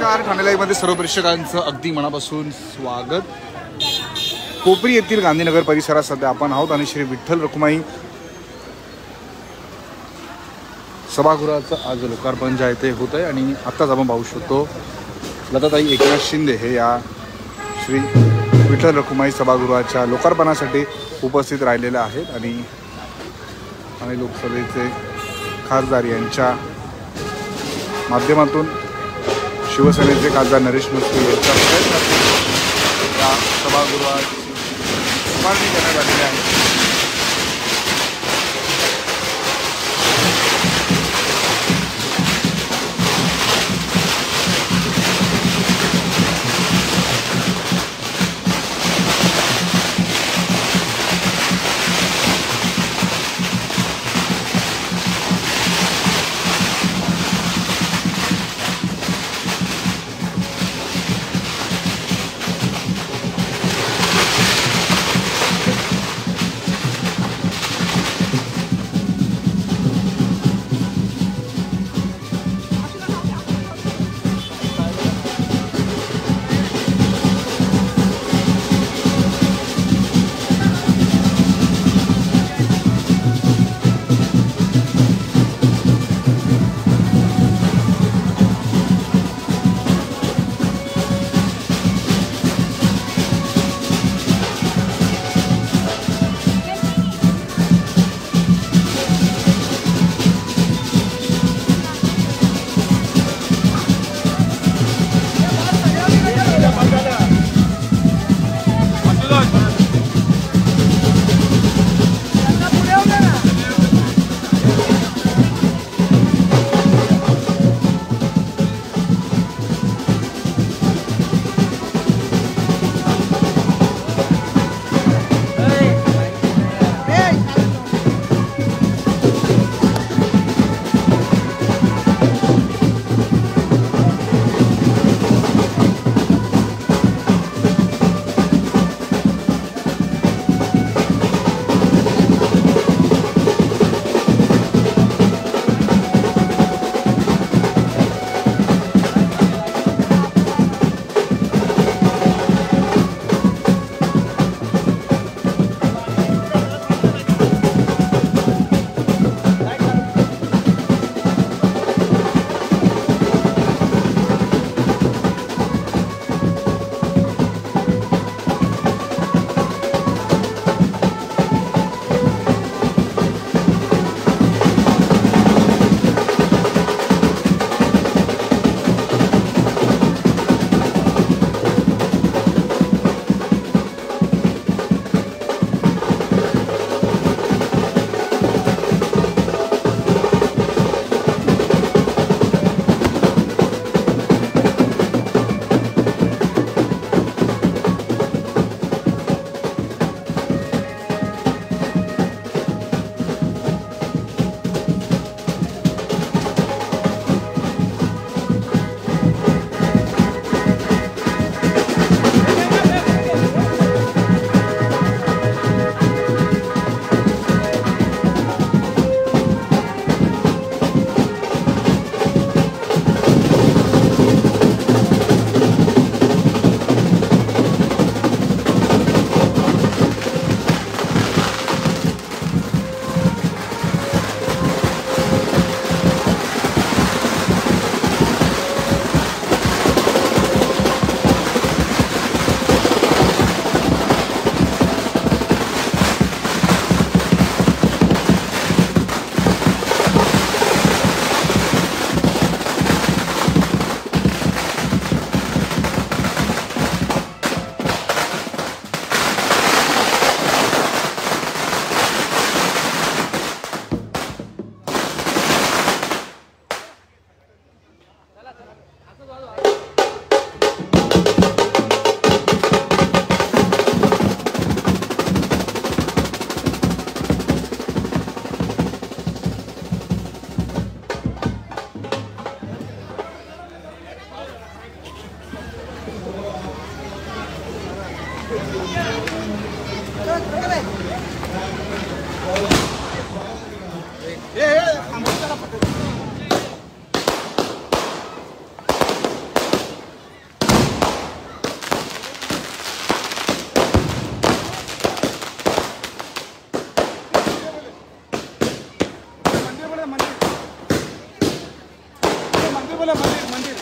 नमस्कार. ठाणे लाईव्हमध्ये सर्व प्रेक्षकांचं अगदी मनापासून स्वागत. कोपरी येथील गांधीनगर परिसरात सध्या आपण आहोत आणि श्री विठ्ठल रखुमाई सभागृहाचं आज लोकार्पण जे आहे ते होत आहे आणि आत्ताच आपण पाहू शकतो लताताई एकनाथ शिंदे हे या श्री विठ्ठल रखुमाई सभागृहाच्या लोकार्पणासाठी उपस्थित राहिलेले आहेत आणि लोकसभेचे खासदार यांच्या माध्यमातून शिवसेनेचे खासदार नरेश म्हस्के यांच्या प्रयत्नातून या सभागृहाची उभारणी करण्यात आलेली आहे. बोला मंदिर मंदिर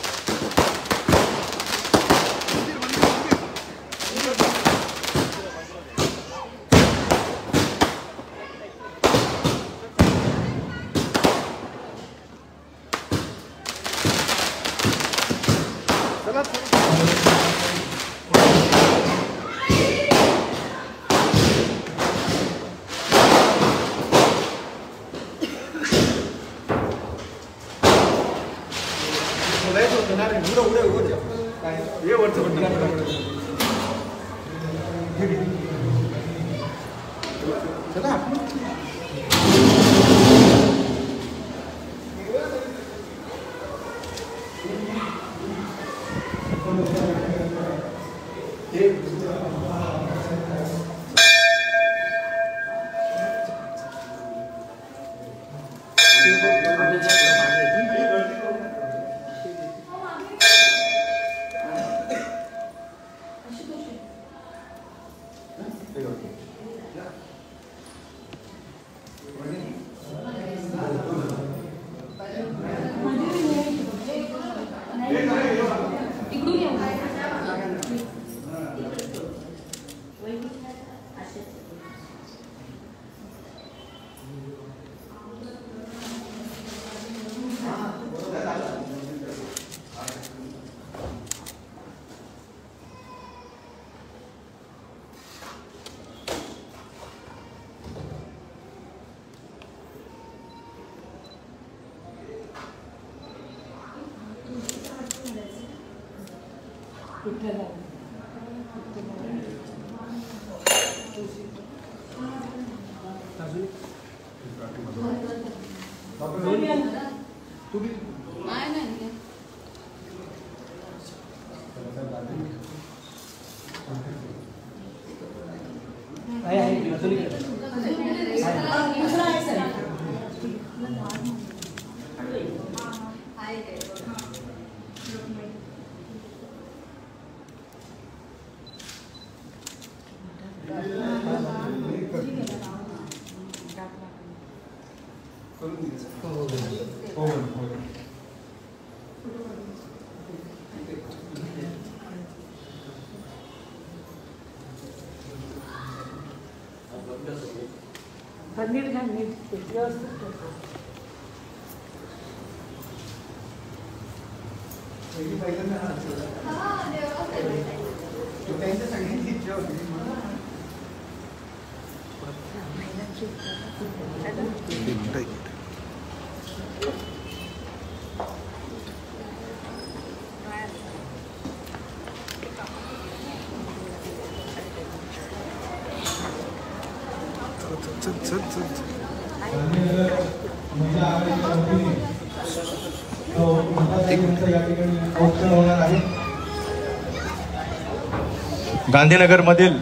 गांधीनगर मधील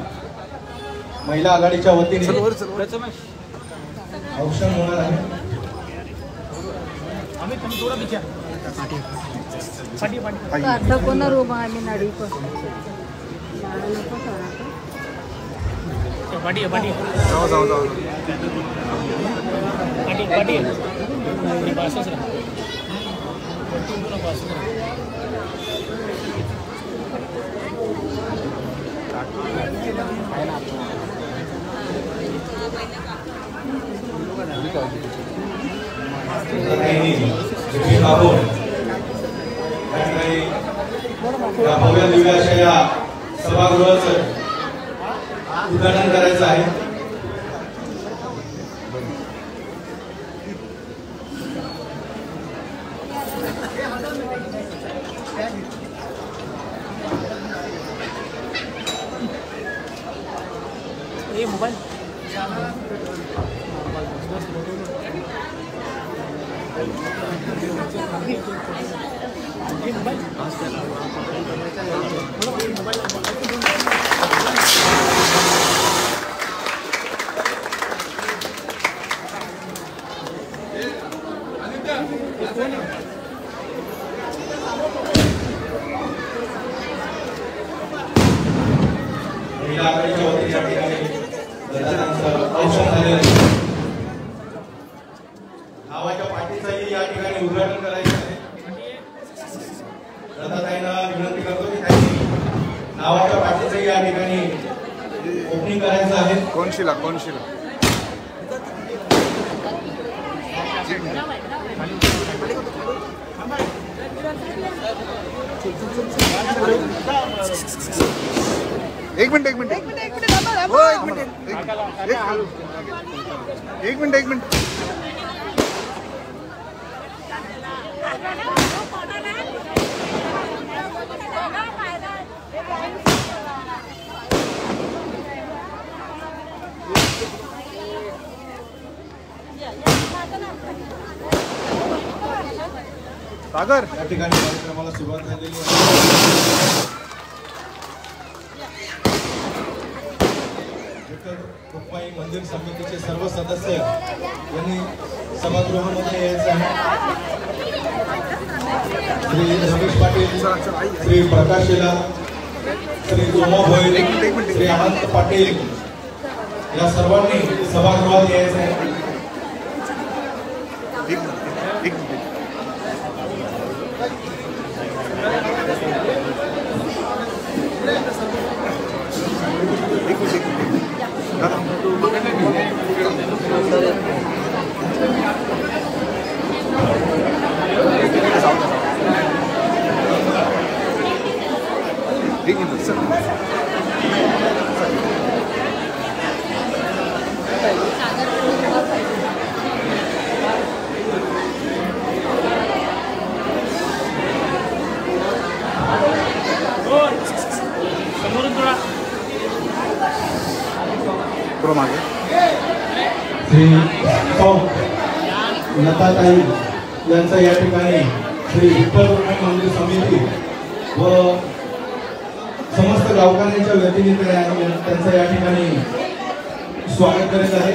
महिला आघाडीच्या वतीने औक्षण होणार आहे. भव्य दिव्य अशा या सभागृहाचं उद्घाटन करायचं आहे. नावाच्या पाठीचंही या ठिकाणी उद्घाटन करायचं आहे. लताताईंना विनंती करतो की त्यांनी नावाच्या पाठीचं या ठिकाणी ओपनिंग करायचं आहे. कोणशिला एक मिनिट सागर या ठिकाणी कार्यक्रमाला सुरुवात झालेली आहे. विठ्ठल रुक्माई मंदिर समितीचे सर्व सदस्य यांनी सभागृहामध्ये यायचं आहे. श्री रमेश पाटील, श्री प्रकाश शेला, श्री जोमा भोईर, श्री अनंत पाटील या सर्वांनी सभागृहात यायचं आहे. श्री लताताई यांचं या ठिकाणी श्री विठ्ठल रुक्माई मंदिर समिती व समस्त गावकऱ्यांच्या वतीने त्यांचं या ठिकाणी स्वागत करीत आहे.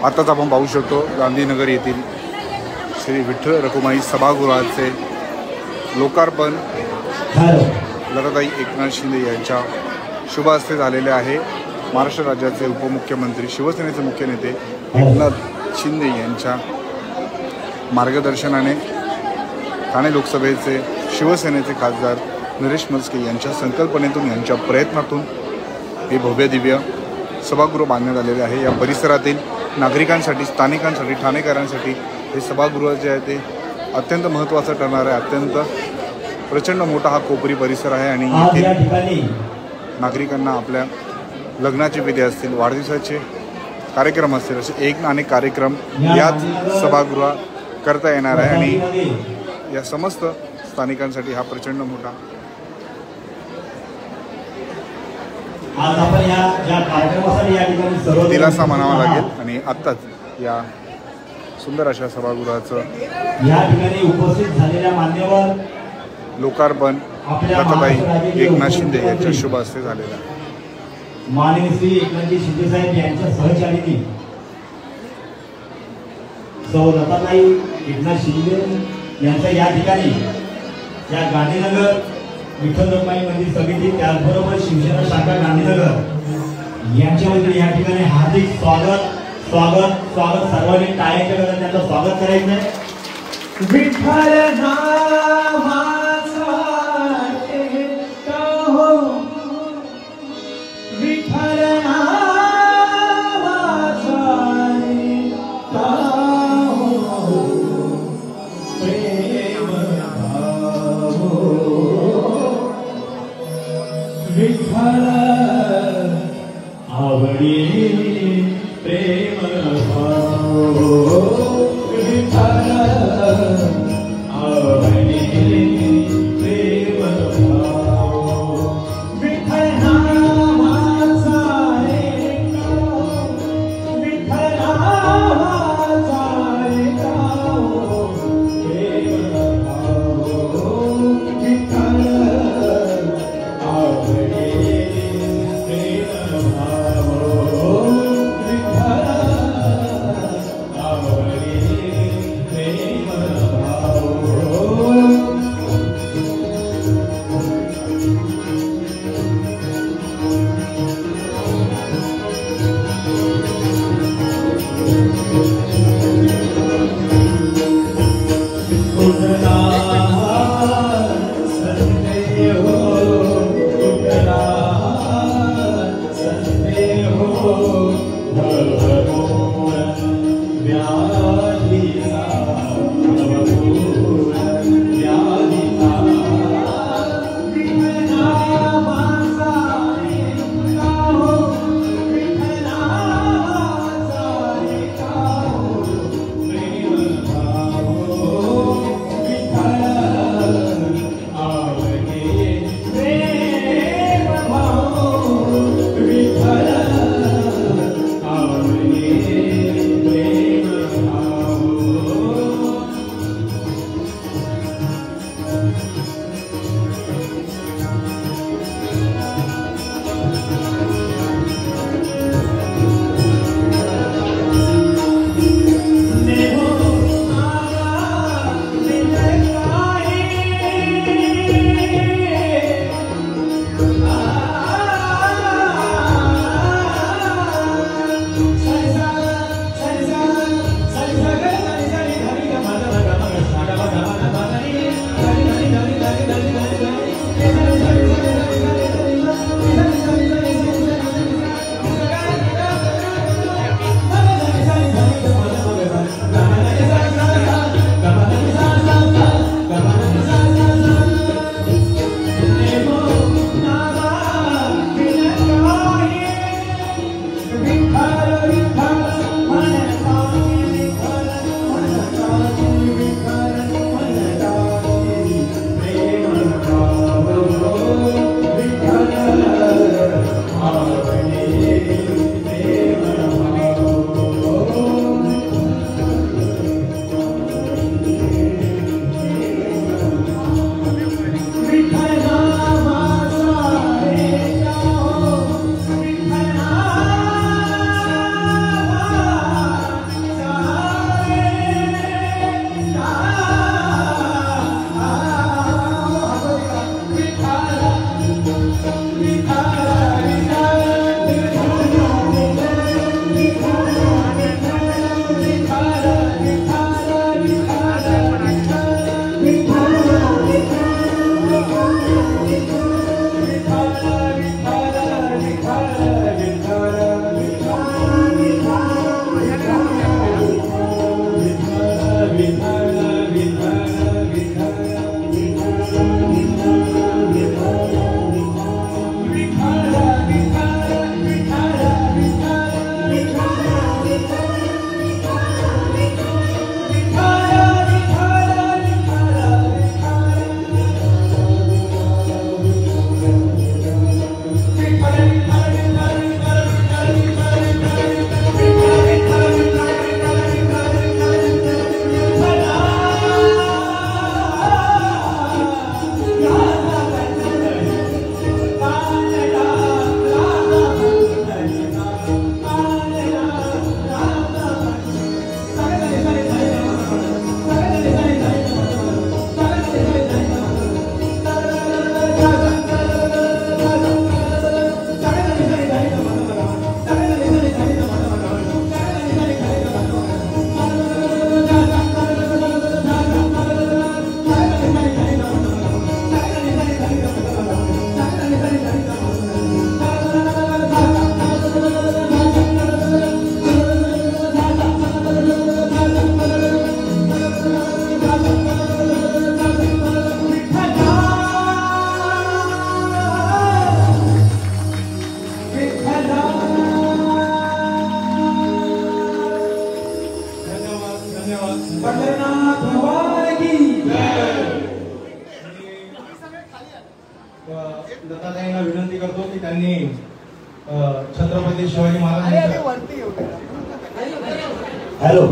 आताच आपण पाहू शकतो गांधीनगर येथील श्री विठ्ठल रखुमाई सभागृहाचे लोकार्पण लताताई एकनाथ शिंदे यांच्या शुभ हस्ते झालेले आहे. महाराष्ट्र राज्याचे उपमुख्यमंत्री शिवसेनेचे मुख्य नेते एकनाथ शिंदे यांच्या मार्गदर्शनाने ठाणे लोकसभेचे शिवसेनेचे खासदार नरेश मस्के यांच्या संकल्पनेतून यांच्या प्रयत्नातून हे भव्य दिव्य सभागृह बांधण्यात आलेले आहे. या परिसरातील नागरिकांसाठी, स्थानिकांसाठी, ठाणेकरांसाठी हे सभागृह जे आहे ते अत्यंत महत्त्वाचं ठरणार आहे. अत्यंत प्रचंड मोठा हा कोपरी परिसर आहे आणि येथील नागरिकांना आपल्या लग्नाचे विधी असतील, वाढदिवसाचे कार्यक्रम असतील, असे एक ना अनेक कार्यक्रम याच सभागृहात करता येणार आहे. आणि या समस्त स्थानिकांसाठी हा प्रचंड मोठा दिलासा म्हणावा लागेल. आणि आत्ताच या सुंदर अशा सभागृहाचं या ठिकाणी उपस्थित झालेल्या मान्यवर लोकार्पण लताताई एकनाथ शिंदे यांच्या शुभ हस्ते झालेलं आहे. माननीय श्री एकनाथजी शिंदे साहेब यांच्या सहचारिणी सौ लताताई एकनाथ शिंदे यांचं या ठिकाणी या गांधीनगर विठ्ठल रुक्माई मंदिर समिती त्याचबरोबर शिवसेना शाखा गांधीनगर यांच्या वतीने या ठिकाणी हार्दिक स्वागत स्वागत स्वागत. सर्वांनी टाळ्यांच्या गजरात त्यांचं स्वागत करायचं आहे. विठ्ठल नामाचा हो, विठ्ठल नामाचा हो, प्रेम भाव विठ्ठल आवडी प्रेम भाव विठ्ठल आवडी दत्ताताईंना विनंती करतो की त्यांनी छत्रपती शिवाजी महाराजांच्या हॅलो,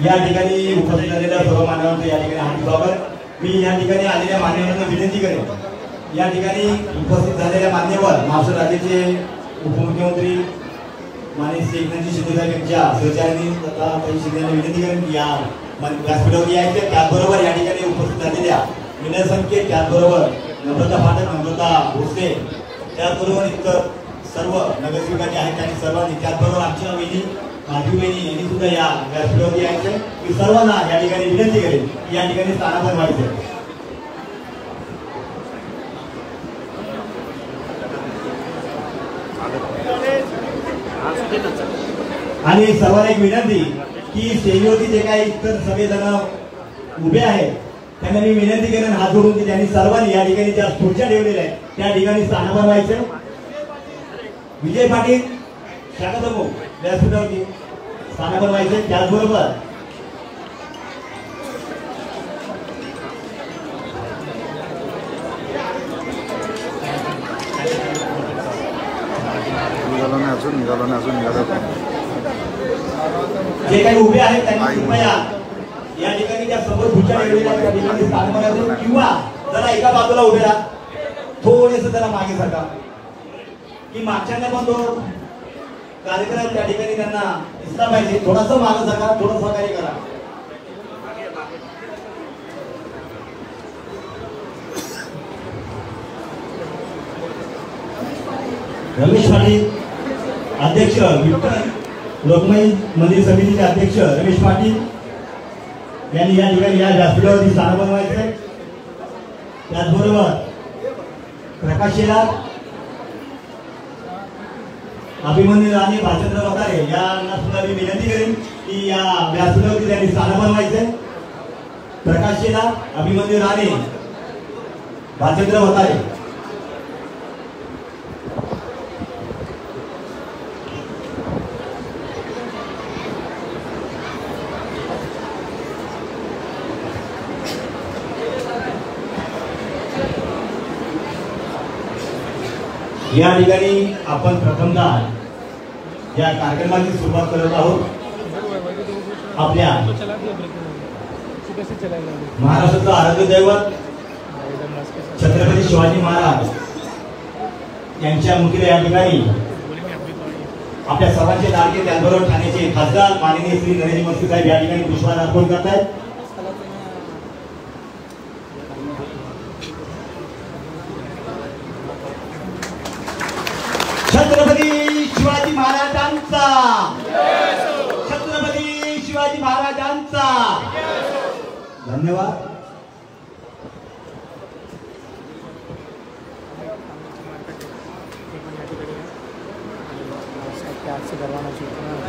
या ठिकाणी उपस्थित झालेल्या सर्व मान्यवरांचं या ठिकाणी हार्दिक स्वागत। मी या ठिकाणी आलेल्या मान्यवरांना विनंती करेन, या ठिकाणी उपस्थित झालेल्या मान्यवर महाराष्ट्र राज्याचे उपमुख्यमंत्री माननीय श्री एकनाथजी शिंदे साहेब यांच्या सहचार्यांनी तथा शिंदे यांना विनंती करेन की या व्यासपीठावर यायचे। त्याचबरोबर या ठिकाणी उपस्थित झालेल्या विनय संकेत, त्याचबरोबर नम्रता फाटक, नम्रता भोसले, त्याचबरोबर इतर सर्व नगरसेवकाचे आहेत आणि सर्वांनी, त्याचबरोबर आमच्या वहिनी माधवी वहिनी यांनी सुद्धा या व्यासपीठावर यायचे। मी सर्वांना या ठिकाणी विनंती करेन की या ठिकाणी स्थानापन्न व्हायचे आणि सर्वांना एक विनंती की स्टेजवरती जे काही इतर सगळेजण उभे आहेत त्यांना मी विनंती करेन हात जोडून की त्यांनी सर्वांनी या ठिकाणी ज्या खुर्च्या ठेवलेल्या आहेत त्या ठिकाणी स्थान बनवायचं. विजय पाटील शाखा प्रमुख व्यासपीठावरती स्थान बनवायचे. त्याचबरोबर जे काही उभे आहेत त्यांनी कृपया या ठिकाणी त्या समोर खुर्च्या ठेवलेल्या त्या ठिकाणी स्थान बनायचं किंवा जरा एका बाजूला उभे राहा, थोडेसं जरा मागे सरका की मागच्यांना पण तो कार्यक्रम त्या ठिकाणी त्यांना दिसला पाहिजे. थोडासा मागे सरका, थोडं सहकार्य करा. रमेश पाटील अध्यक्ष विठ्ठल लोकमय मंदिर समितीचे अध्यक्ष रमेश पाटील यांनी या ठिकाणी या व्यासपीठावरती स्थान बनवायचे. त्याचबरोबर प्रकाश शेलार, अभिमन्यू राणे, भालचंद्र वतारे यांना सुद्धा मी विनंती करेन की या व्यासपीठावरती त्यांनी स्थान बनवायचे. प्रकाश शेलार, अभिमन्यू राणे, भालचंद्र वतारे. या ठिकाणी आपण प्रथमतः या कार्यक्रमाची सुरुवात करत आहोत. आपल्या महाराष्ट्राचं आराध्य दैवत छत्रपती शिवाजी महाराज यांच्या मुखीला या ठिकाणी आपल्या सर्वांचे लाडके त्याचबरोबर ठाण्याचे खासदार माननीय श्री नरेंद्र मोदी साहेब या ठिकाणी पुष्पहार अर्पण करत आहेत. छत्रपती शिवाजी महाराजांचा, छत्रपती शिवाजी महाराजांचा. धन्यवाद.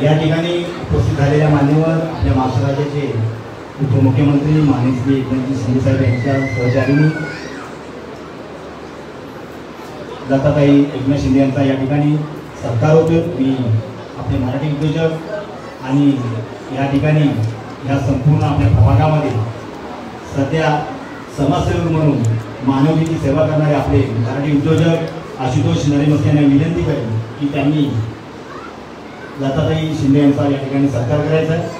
या ठिकाणी उपस्थित झालेल्या मान्यवर आपल्या महाराष्ट्र राज्याचे उपमुख्यमंत्री माननीय श्री एकनाथ शिंदे साहेब यांच्या सहचारिणी दत्ताताई एकनाथ शिंदे यांचा या ठिकाणी सत्कार होतो. मी आपले मराठी उद्योजक आणि या ठिकाणी या संपूर्ण आपल्या प्रभागामध्ये सध्या समाजसेवक म्हणून मानवतेची सेवा करणारे आपले मराठी उद्योजक आशुतोष नरेमस्ते यांना विनंती करेन की त्यांनी दत्ताताई शिंदे यांचा या ठिकाणी सत्कार करायचा आहे.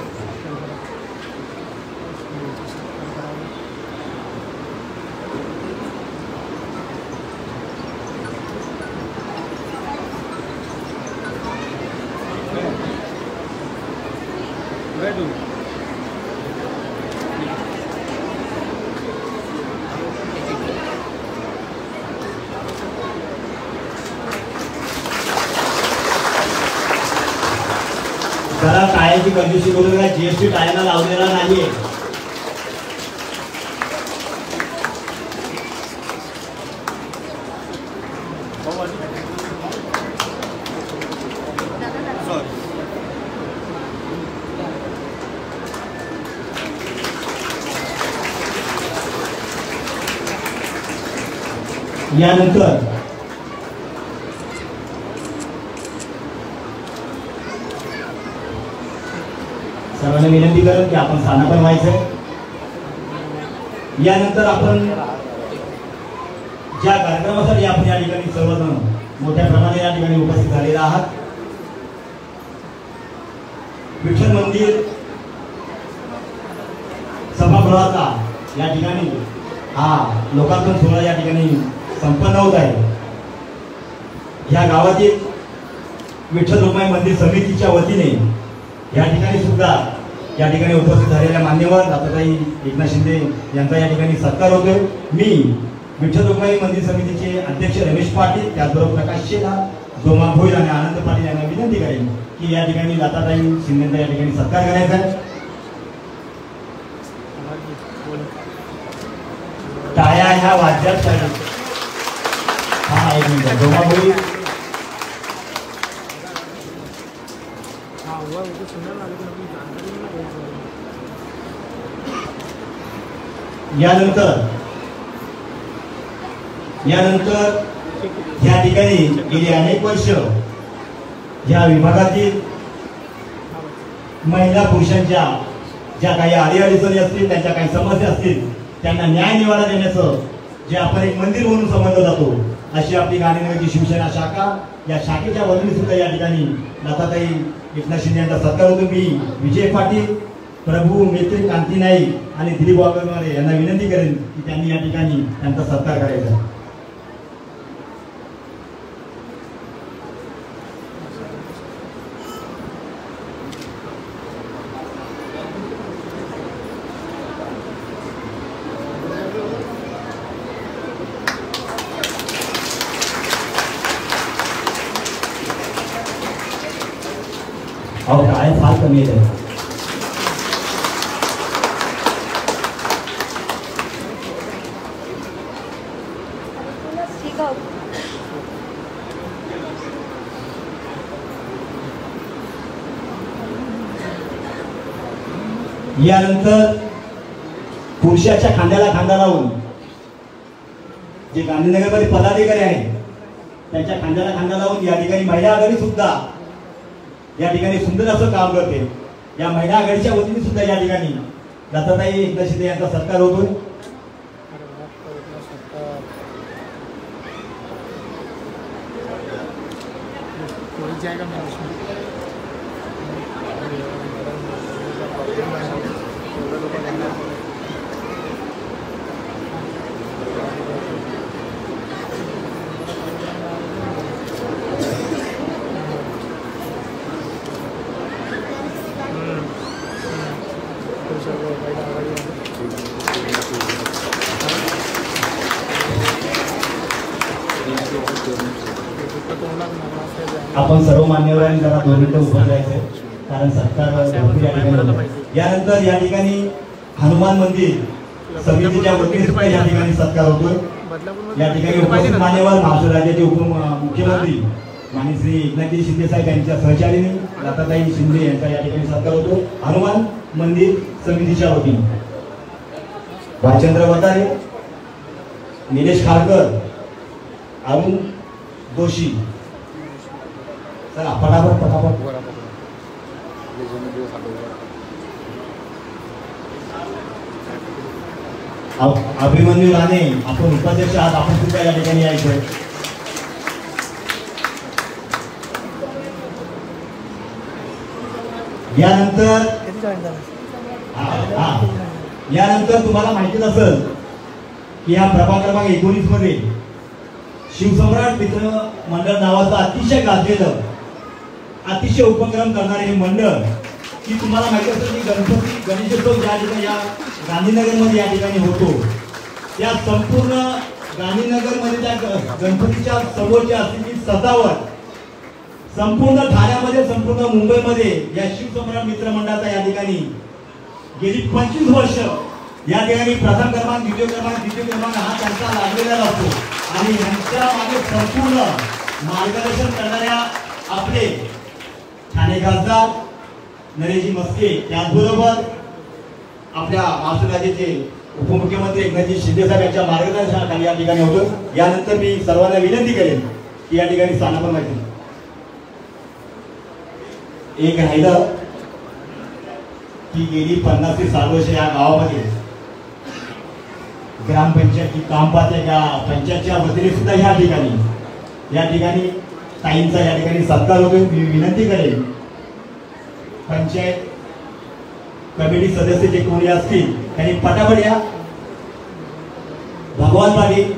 जरा टाळ्याची कंजूसी करू नका. जीएसटी टाळ्यांना लावलेला नाहीये. यानंतर सर्वांना विनंती करेन की आपण स्थानापन्न व्हायचं. यानंतर आपण ज्या कार्यक्रमासाठी आपण या ठिकाणी सर्वजण मोठ्या प्रमाणात या ठिकाणी उपस्थित झालेला आहात, विठ्ठल मंदिर सभागृहाचा या ठिकाणी हा लोकार्पण सोहळा या ठिकाणी संपन्न होत आहे. या गावातील विठ्ठल लोकमाय मंदिर समितीच्या वतीने या ठिकाणी सुद्धा या ठिकाणी उपस्थित झालेल्या मान्यवर दत्ताताई एकनाथ शिंदे यांचा या ठिकाणी सत्कार होतोय. मी विठ्ठल लोकमाय मंदिर समितीचे अध्यक्ष रमेश पाटील, त्याचबरोबर प्रकाश शेलार, जोमा भोईर आणि आनंद पाटील यांना विनंती करेन की या ठिकाणी दत्ताताई शिंदेचा या ठिकाणी सत्कार करायचा आहे. टाळ्या ह्या वाद्यात हा एक मिनिट जोमा भोईर यानंतर या ठिकाणी गेली अनेक वर्ष या विभागातील महिला पुरुषांच्या ज्या काही अडीअडचणी असतील, त्यांच्या काही समस्या असतील, त्यांना न्याय निवाडा देण्याचं जे आपण एक मंदिर म्हणून समजलं जातो, अशी आपली गांधीनगरची शिवसेना शाखा, या शाखेच्या वतीने सुद्धा या ठिकाणी लताताई एकनाथ शिंदे यांचा सत्कार होतो. मी विजय पाटील, प्रभू मेत्री, कांती नाईक आणि दिलीप वाघमारे यांना विनंती करेन की त्यांनी या ठिकाणी त्यांचा सत्कार करायचा. और काय फार कमी आहे. यानंतर पुरुषाच्या खांद्याला खांदा लावून जे गांधीनगरमध्ये पदाधिकारी आहेत त्यांच्या खांद्याला खांदा लावून या ठिकाणी महिला आघाडी सुद्धा या ठिकाणी सुंदर असं काम करते. या महिला आघाडीच्या वतीने सुद्धा या ठिकाणी लताताई एकनाथ शिंदे यांचा सत्कार होतोय. आपण सर्व मान्यवरांनी जरा 2 मिनिटं उभं राहायचं, कारण सत्कार भरपूर या ठिकाणी. यानंतर या ठिकाणी हनुमान मंदिर समितीच्या वतीने सुद्धा या ठिकाणी सत्कार होतोय. या ठिकाणी उपस्थित मान्यवर महाराष्ट्र राज्याचे उपमुख्यमंत्री माननीय श्री एकनाथजी शिंदे साहेब यांच्या सहचारीने लताताई शिंदे यांचा या ठिकाणी सत्कार होतो हनुमान मंदिर समितीच्या वतीने. भालचंद्र वतारे, निलेश खारकर, अरुण दोशी, चला पटापट अभिमन्यू राणे, आपण उपाध्यक्ष आहात, आपण सुद्धा या ठिकाणी यायचं. यानंतर तुम्हाला माहितीच असेल की या प्रभाग क्रमांक 19 मध्ये शिवसम्राट मित्र मंडळ नावाचं अतिशय गाजलेलं, अतिशय उपक्रम करणारे हे मंडळ, की तुम्हाला माहिती असेल की गणपती गणेशोत्सव ज्या ठिकाणी या गांधीनगरमध्ये या ठिकाणी होतो, त्या संपूर्ण गांधीनगरमध्ये त्या गणपतीच्या समोरची असलेली सजावट संपूर्ण ठाण्यामध्ये, संपूर्ण मुंबईमध्ये या शिवसम्राट मित्र मंडळाचा या ठिकाणी गेली 25 वर्ष या ठिकाणी प्रथम क्रमांक, द्वितीय क्रमांक हा त्यांचा लागलेला असतो. आणि यांच्या मागे संपूर्ण मार्गदर्शन करणाऱ्या आपले ठाणे खासदार नरेशजी मस्के, त्याचबरोबर आपल्या महाराष्ट्र राज्याचे उपमुख्यमंत्री एकनाथजी शिंदे साहेब यांच्या मार्गदर्शनाखाली या ठिकाणी होतो. यानंतर मी सर्वांना विनंती करेन की या ठिकाणी स्थानापन्न व्हायचे. एक राहिलं की गेली 50 ते 60 वर्ष या गावामध्ये ग्रामपंचायती काम पाहते का, पंचायतच्या वतीने सुद्धा या ठिकाणी ताईंचा या ठिकाणी सत्कार होतो. मी विनंती करेन पंचायत कमिटी सदस्य जे कोणी असतील त्यांनी पटापट या. भगवान पाटील,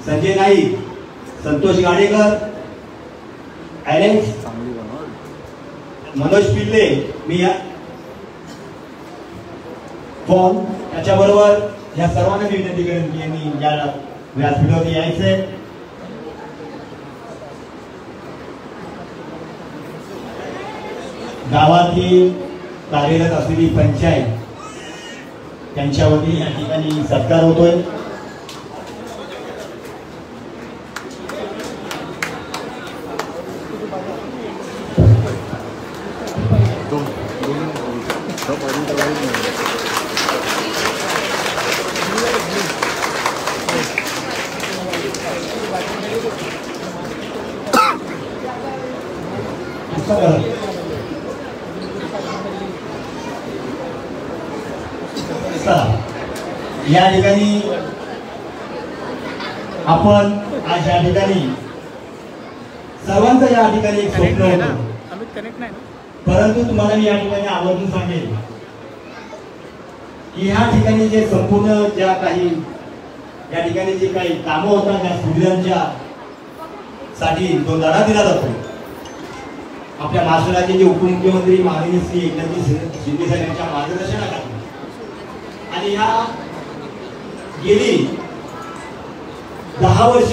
संजय नाईक, संतोष गाडेकर, ॲलेक्स, मनोज पिल्ले, मी या फोन त्याच्याबरोबर या सर्वांना विनंती करेन की यांनी या व्यासपीठावरती यायचंय. गावातील कार्यरत असलेली पंचायत त्यांच्या वतीने या ठिकाणी सत्कार होतोय. या ठिकाणी आपण आज या ठिकाणी सर्वांचं या ठिकाणी एक स्वप्न होतं, परंतु तुम्हाला मी या ठिकाणी आवर्जून सांगेल की ह्या ठिकाणी जे संपूर्ण ज्या काही या ठिकाणी जे काही कामं होतात त्या सुविधांच्या साठी जो लढा दिला जातो, आपल्या महाराष्ट्राचे जे उपमुख्यमंत्री माननीय श्री एकनाथ शिंदे साहेब यांच्या मार्गदर्शनाखाली आणि ह्या गेली 10 वर्ष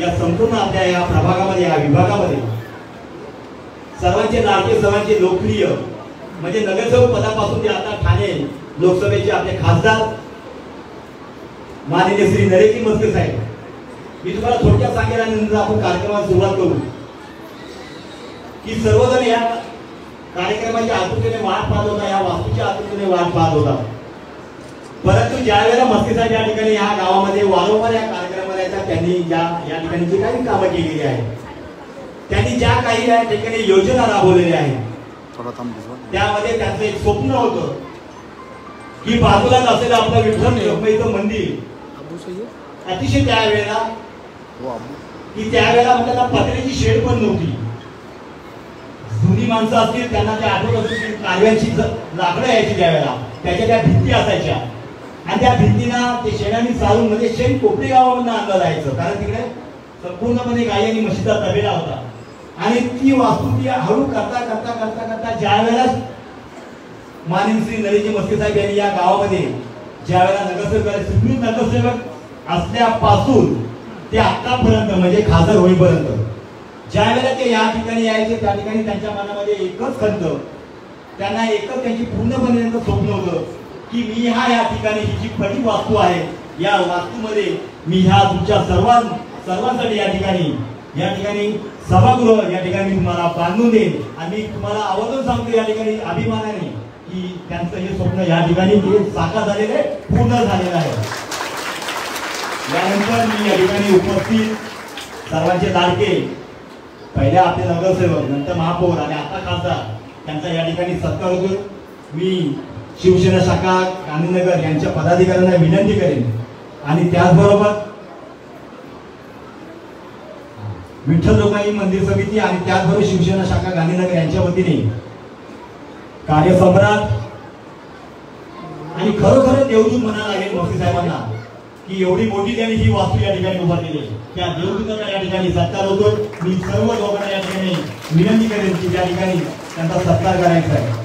या संपूर्ण आपल्या या प्रभागामध्ये या विभागामध्ये सर्वांचे लाडके सर्वांचे लोकप्रिय म्हणजे नगरसेवक पदापासून ते आता ठाणे लोकसभेचे आपले खासदार माननीय श्री नरेश म्हस्के साहेब, मी तुम्हाला थोडक्यात सांगेल आणि नंतर आपण कार्यक्रमाला सुरुवात करू की सर्वजण या कार्यक्रमाच्या आतुरतेने वाट पाहत होता, या वास्तूच्या आतुरतेने वाट पाहत होता, परंतु ज्या वेळेला म्हस्के साहेब या ठिकाणी या गावामध्ये वारंवार या कार्यक्रमाला येतात, त्यांनी या ठिकाणी जी काही कामं केलेली आहेत, त्यांनी ज्या काही या ठिकाणी योजना राबवलेल्या आहेत, त्यामध्ये त्यांचं एक स्वप्न होतं की बाजूलाच असलेलं आपलं विठ्ठल रखुमाईचं मंदिर अतिशय त्यावेळेला की त्यावेळेला म्हणतात पत्र्याची शेड पण नव्हती, जुनी माणसं असतील त्यांना ते आठवत असतील कारव्यांची लाकडं यायची त्यावेळेला, त्याच्या त्या भिंती असायच्या आणि त्या भिंतींना ते शेणाने चालून म्हणजे शेण कोपरी गावामधून आणलं जायचं, कारण तिकडे संपूर्णपणे गाई आणि म्हशीचा तबेला होता आणि ती वास्तू ती हळू करता करता करता करता ज्या वेळेला माननीय श्री नरेश म्हस्के साहेब यांनी या गावामध्ये ज्या वेळेला नगरसेवक नगरसेवक असल्यापासून ते आतापर्यंत म्हणजे खासदार होईपर्यंत ज्या वेळेला ते या ठिकाणी यायचे त्या ठिकाणी त्यांच्या मनामध्ये एकच खंत, त्यांना एकच त्यांची पूर्णपणे स्वप्न होतं की मी या ठिकाणी ही जी पहिली वास्तू आहे या वास्तूमध्ये मी ह्या तुमच्या सर्वांसाठी या ठिकाणी सभागृह या ठिकाणी मी तुम्हाला बांधून देईन आणि मी तुम्हाला आवर्जून सांगतो या ठिकाणी अभिमानाने की त्यांचं हे स्वप्न या ठिकाणी साकार झालेलं आहे, पूर्ण झालेलं आहे. यानंतर मी या ठिकाणी उपस्थित सर्वांचे लाडके पहिले आपले नगरसेवक नंतर महापौर आणि आता खासदार त्यांचा या ठिकाणी सत्कार होतो. मी शिवसेना शाखा गांधीनगर यांच्या पदाधिकाऱ्यांना विनंती करेन आणि त्याचबरोबर विठ्ठल रखुमाई मंदिर समिती आणि त्याचबरोबर शिवसेना शाखा गांधीनगर यांच्या वतीने कार्यसम्राट आणि खरोखर देवदूत म्हणायला लागेल म्हस्के साहेबांना की एवढी मोठी त्यांनी ही वास्तू या ठिकाणी उभारलेली आहे, त्या देवदूतांना या ठिकाणी सत्कार होतो. मी सर्व लोकांना या ठिकाणी विनंती करेन की त्या ठिकाणी त्यांचा सत्कार करायचा आहे.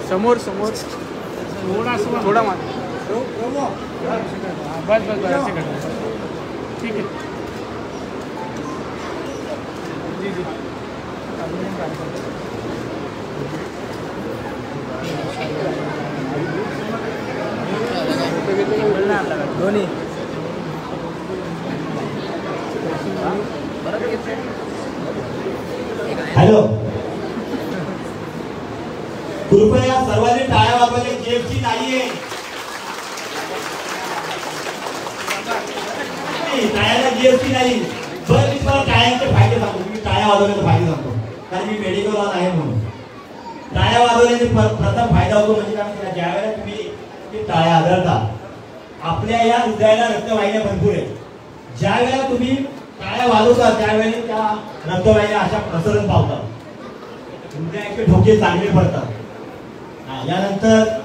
समोर समोर थोडा मान बस ठीक है जी जी धोनी हॅलो, कृपया सर्वांनी टाळ्या वाजवायला, जेबची नाहीये टाळ्याला जीएसटी नाही. बरं मी तुम्हाला टाळ्यांचे फायदे सांगतो, मी टाळ्या वाजवण्याचे फायदे सांगतो कारण मी मेडिकल वाला आहे म्हणून. टाळ्या वाजवण्याचे प्रथम फायदा होतो म्हणजे काय, ज्या वेळेला तुम्ही टाळ्या आदळता आपल्या या हृदयाला रक्तवाहिन्या भरपूर आहेत, ज्या वेळेला तुम्ही टाळ्या वाजवता त्यावेळेला त्या रक्तवाहिन्या अशा प्रसरण पावतात, हृदयाचे ठोके चांगले पडतात. यानंतर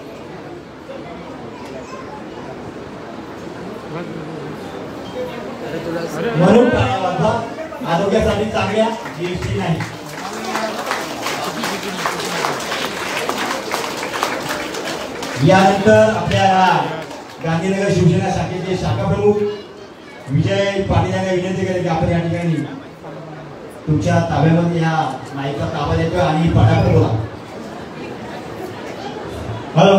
म्हणून टाळ्या वाजवा, आरोग्यासाठी चांगल्या, जीएसटी नाही. यानंतर आपल्या गांधीनगर शिवसेना शाखेचे शाखा प्रमुख विजय पाटील यांना विनंती करेल की आपण या ठिकाणी तुमच्या ताब्यामध्ये या माईकचा ताबा देतोय आणि पटापट बोला. हॅलो,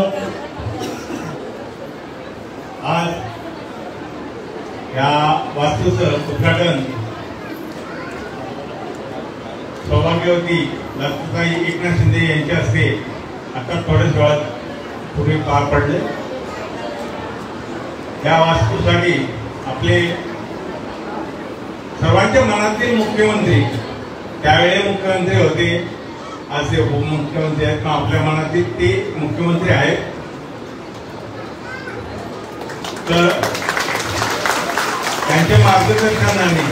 आज या वास्तूचं उद्घाटन सौभाग्यवती लक्ष्मीताई एकनाथ शिंदे यांच्या हस्ते आता थोड्याच वेळात पूर्वी पार पडले. या वास्तूसाठी आपले सर्वांच्या मनातील मुख्यमंत्री, त्यावेळी मुख्यमंत्री होते, आज ते उपमुख्यमंत्री आहेत, पण आपल्या मनातील ते मुख्यमंत्री आहेत. तर त्यांच्या मार्गदर्शनाने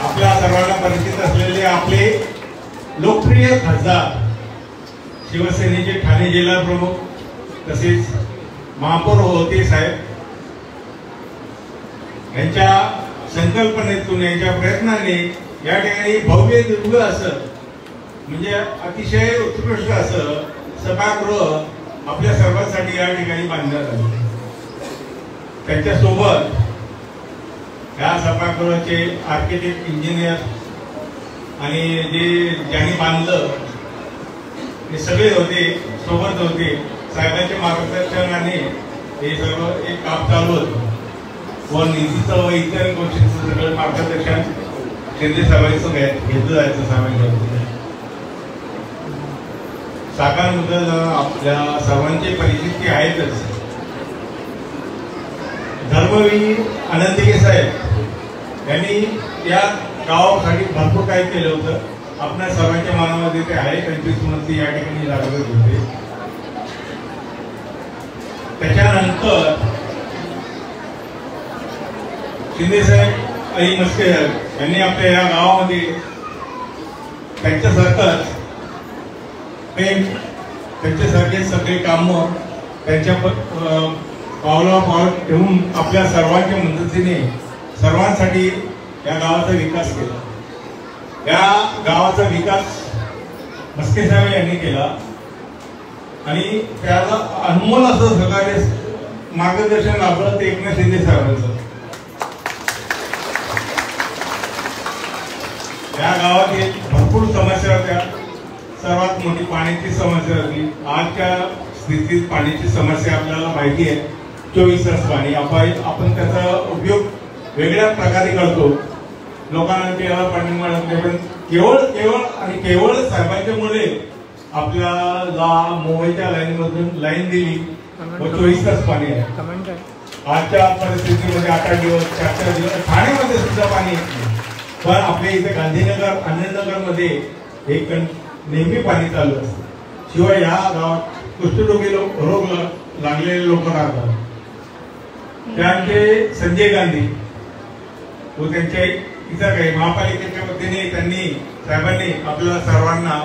आपल्या सर्वांना परिचित असलेले आपले लोकप्रिय खासदार, शिवसेनेचे ठाणे जिल्हा प्रमुख तसेच महापौर होते साहेब, यांच्या संकल्पनेतून, यांच्या प्रयत्नाने या ठिकाणी भव्य दिव्य असं म्हणजे अतिशय उत्कृष्ट असं सभागृह आपल्या सर्वांसाठी या ठिकाणी बांधण्यात आले. त्यांच्यासोबत या सभागृहाचे आर्किटेक्ट, इंजिनियर आणि ज्यांनी बांधलं हे सगळे होते, सोबत होते. साहेबांच्या मार्गदर्शनाने हे सर्व एक काम चालू होतं व निधीचं व इतर गोष्टींचं सगळं मार्गदर्शन शिंदे साहेबांचं घेतलं जायचं. साहेबांच्या साकांबद्दल आपल्या सर्वांची परिस्थिती आहेतच. धर्मवीर आनंदगे साहेब यांनी या गावासाठी भरपूर काही केलं होतं. आपल्या सर्वांच्या मनामध्ये ते आहे. त्यांची स्मृती या ठिकाणी जागृत होते. त्याच्यानंतर शिंदे साहेब आई मस्के यांनी आपल्या या गावामध्ये त्यांच्यासारखंच त्यांच्यासारखे सगळे कामं त्यांच्या पावला पावल ठेवून आपल्या सर्वांच्या मदतीने सर्वांसाठी या गावाचा विकास केला. या गावाचा विकास मस्के साहेब यांनी केला आणि त्याला अनमोल असं सहकार्य मार्गदर्शन लाभलं ते एकनाथ शिंदे साहेबांचं. या गावातील भरपूर समस्या होत्या. सर्वात मोठी पाण्याची समस्या होती. आजच्या स्थितीत पाण्याची समस्या आपल्याला माहिती आहे. 24 तास पाणी. आपण त्याचा उपयोग वेगळ्या प्रकारे करतो. लोकांना प्यायला पाणी मिळत नाही, पण केवळ साहेबांच्या मुळे आपल्याला मुंबईच्या लाईनमधून लाईन दिली व 24 तास पाणी आहे. आजच्या परिस्थितीमध्ये 8 दिवस 4 दिवस ठाण्यामध्ये सुद्धा पाणी येत नाही. पण आपल्या इथे गांधीनगर, आनंदनगर मध्ये एक नेहमी पाणी चालू असतं. शिवाय या गावात कुष्ठरोगी रोग लागलेले लोक राहतात. त्यांचे संजय गांधी व त्यांच्या इतर काही महापालिकेच्या वतीने त्यांनी साहेबांनी आपल्याला सर्वांना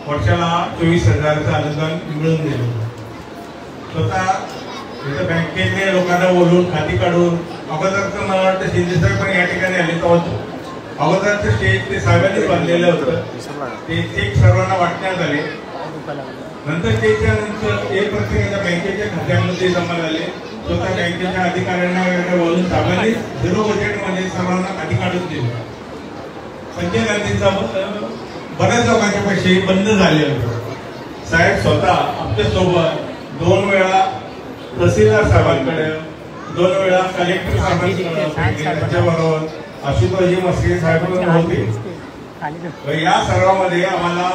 वर्षाला 24,000चं अनुदान मिळवून दिलं. स्वतः तिथं बँकेतल्या लोकांना बोलून खाती काढून अगोदरचं मला वाटतं शिंदे साहेब पण या ठिकाणी आले तेव्हा अगोदरचं स्टेज ते साहेबांनी बांधलेलं होतं. ते चेक सर्वांना वाटण्यात आले. नंतर त्याच्यानंतर एक प्रत्येकाच्या बँकेच्या खात्यामध्ये जमा झाले. स्वतः बँकेच्या अधिकाऱ्यांना वगैरे बोलून साहेबांनी 0 बजेटमध्ये सर्वांना खाती काढून दिली. संजय गांधींचा बऱ्याच लोकांचे पैसे बंद झाले होते. साहेब स्वतः आमच्यासोबत 2 वेळा तहसीलदार साहेबांकडे, 2 वेळा कलेक्टर साहेबांकडे, त्याच्याबरोबर आशुतोषजी मस्के साहेब होते. या सर्वांमध्ये आम्हाला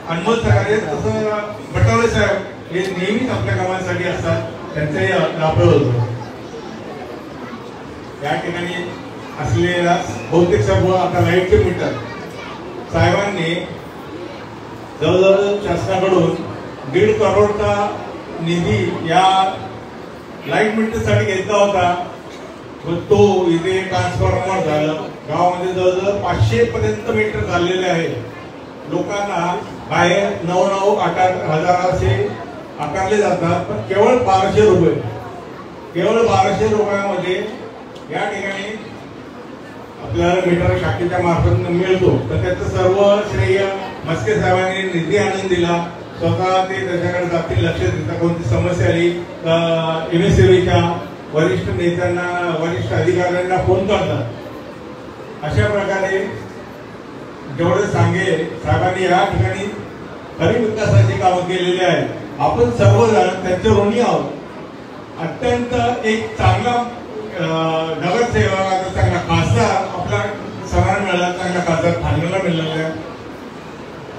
अनमोल सहकार्य तसं बटवले साहेब हे नेहमीच आपल्या कामासाठी असतात. त्यांचंही लाभलं होतं. या ठिकाणी असलेला बहुतेक सर्व आता लाईटचे मीटर साहेबांनी जवळजवळ शासनाकडून 1.5 करोडचा निधी या लाईट मीटरसाठी घेतला होता. तो इथे ट्रान्सफॉर्मर झालं. गावामध्ये जवळजवळ 500 पर्यंत मीटर झालेले आहे. लोकांना बाहेर 9-8 हजार असे आकारले जातात, पण केवळ 1200 रुपये, केवळ 1200 रुपयामध्ये या ठिकाणी आपल्याला मीटर शाखेच्या मार्फत मिळतो. तर त्याचं सर्व श्रेय मस्के साहेबांनी निधी आणून दिला. स्वतः ते त्याच्याकडे जातील, लक्ष देतात. कोणती समस्या आली MSCBच्या वरिष्ठ नेत्यांना, वरिष्ठ अधिकाऱ्यांना फोन करतात. अशा प्रकारे जेवढे सांगेल साहेबांनी या ठिकाणी खरी विकासाची कामं केलेली आहेत. आपण सर्वजण त्यांचे ऋणी आहोत. अत्यंत एक चांगला नगरसेवक, चांगला खासदार आपला समान मिळाला. चांगला खासदार ठाण्याला मिळाला.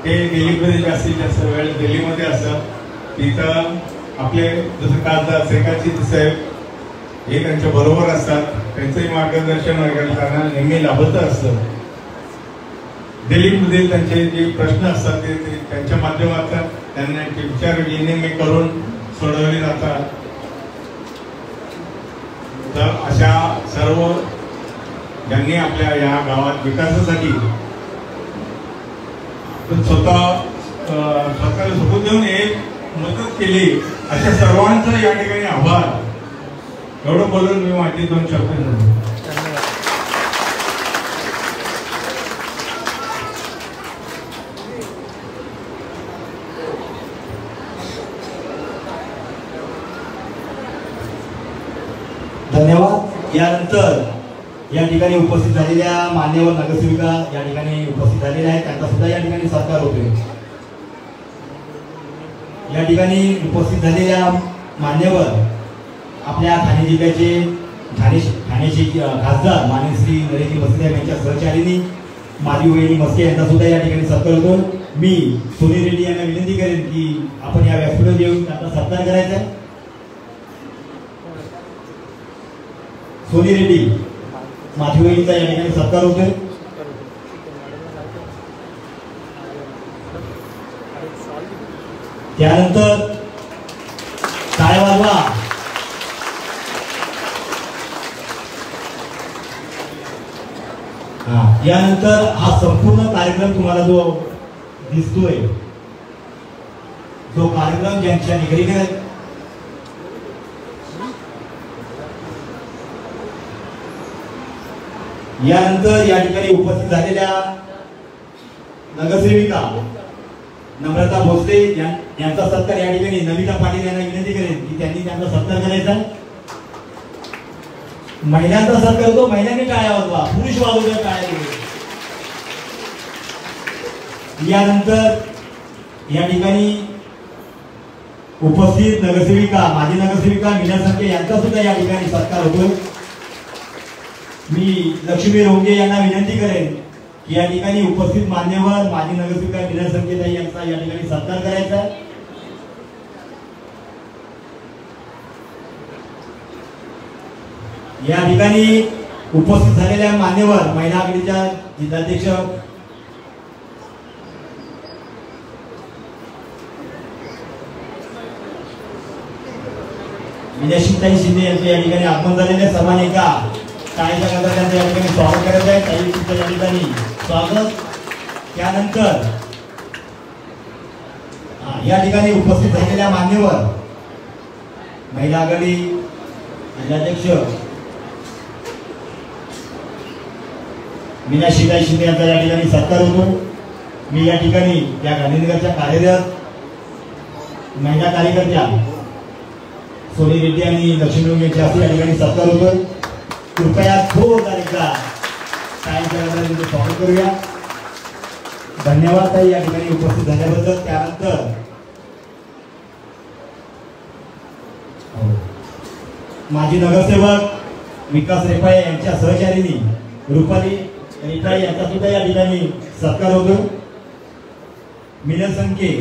ते दिल्लीमध्ये जास्तीत जास्त वेळ दिल्लीमध्ये असतात. तिथं आपले जसं खासदार श्रीकांतजी साहेब हे त्यांच्या बरोबर असतात, त्यांचंही मार्गदर्शन वगैरे त्यांना नेहमी लाभत असतं. दिल्लीमध्ये त्यांचे जे प्रश्न असतात ते त्यांच्या माध्यमातून त्यांना ते विचार नेहमी करून सोडवले जातात. तर अशा सर्व ज्यांनी आपल्या या गावात विकासासाठी स्वतःला सोबत देऊन एक मदत केली, अशा सर्वांचा या ठिकाणी आभार. एवढं बोलून मी माझे 2 शब्द झाले. धन्यवाद. यानंतर या ठिकाणी उपस्थित झालेल्या मान्यवर नगरसेविका या ठिकाणी उपस्थित झालेल्या आहेत, त्यांचा सुद्धा या ठिकाणी सत्कार होतोय. या ठिकाणी उपस्थित झालेल्या मान्यवर आपल्या ठाणे जिल्ह्याचे ठाण्याचे खासदार माननीय श्री नरेशजी मस्के यांच्या सहचारिणी माजी वहिनी मस्के यांचा सुद्धा या ठिकाणी सत्कार होतो. मी सोनी रेड्डी यांना विनंती करेन की आपण या व्यासपीठावर येऊन त्यांचा सत्कार करायचा आहे. सोनी रेड्डी माजी वहिनीचा या ठिकाणी सत्कार होतोय. त्यानंतर टाळ्या वाजवा. यानंतर हा संपूर्ण कार्यक्रम तुम्हाला जो दिसतोय, जो कार्यक्रम ज्यांच्या निगडीत आहे, यानंतर या ठिकाणी उपस्थित झालेल्या नगरसेविका नम्रता भोसले यांचा सत्कार या ठिकाणी नमिता पाटील यांना विनंती करेन की त्यांनी त्यांचा सत्कार करायचा. महिलांचा सत्कार होतो, महिलांनी टाळ्या वाजवा, पुरुष वाजवूया टाळ्या. यानंतर या ठिकाणी उपस्थित नगरसेविका माजी नगरसेविका मीना संके यांचा सुद्धा या ठिकाणी सत्कार होतो. मी लक्ष्मी रोंगे यांना विनंती करेन की या ठिकाणी उपस्थित मान्यवर माजी नगरसेविका मीना संके यांचा या ठिकाणी सत्कार करायचा आहे. या ठिकाणी उपस्थित झालेल्या मान्यवर महिला आघाडीच्या जिल्हाध्यक्ष विजयशिंगताई शिंदे यांचे या ठिकाणी आगमन झालेले सर्वांनी एका टाळ्याच्या गजरात त्यांचं या ठिकाणी स्वागत करायचं आहे. ताई तुमचं या ठिकाणी स्वागत. त्यानंतर या ठिकाणी उपस्थित झालेल्या मान्यवर महिला आघाडी जिल्हाध्यक्ष मीनाक्षीताई शिंदे यांचा या ठिकाणी सत्कार होतो. मी या ठिकाणी या गांधीनगरच्या कार्यरत महिला कार्यकर्त्या सोनी रेड्डी आणि लक्ष्मी रोंगे यांचे या ठिकाणी सत्कार होतो. कृपया जोरदार एकदा टाळ्यांच्या स्वागत करूया. धन्यवाद ताई या ठिकाणी उपस्थित झाल्याबद्दल. त्यानंतर माजी नगरसेवक विकास रेपाळे यांच्या सहचारिणी रुपाली रेपाळे यांचा सुद्धा या ठिकाणी सत्कार होतो. मीना संके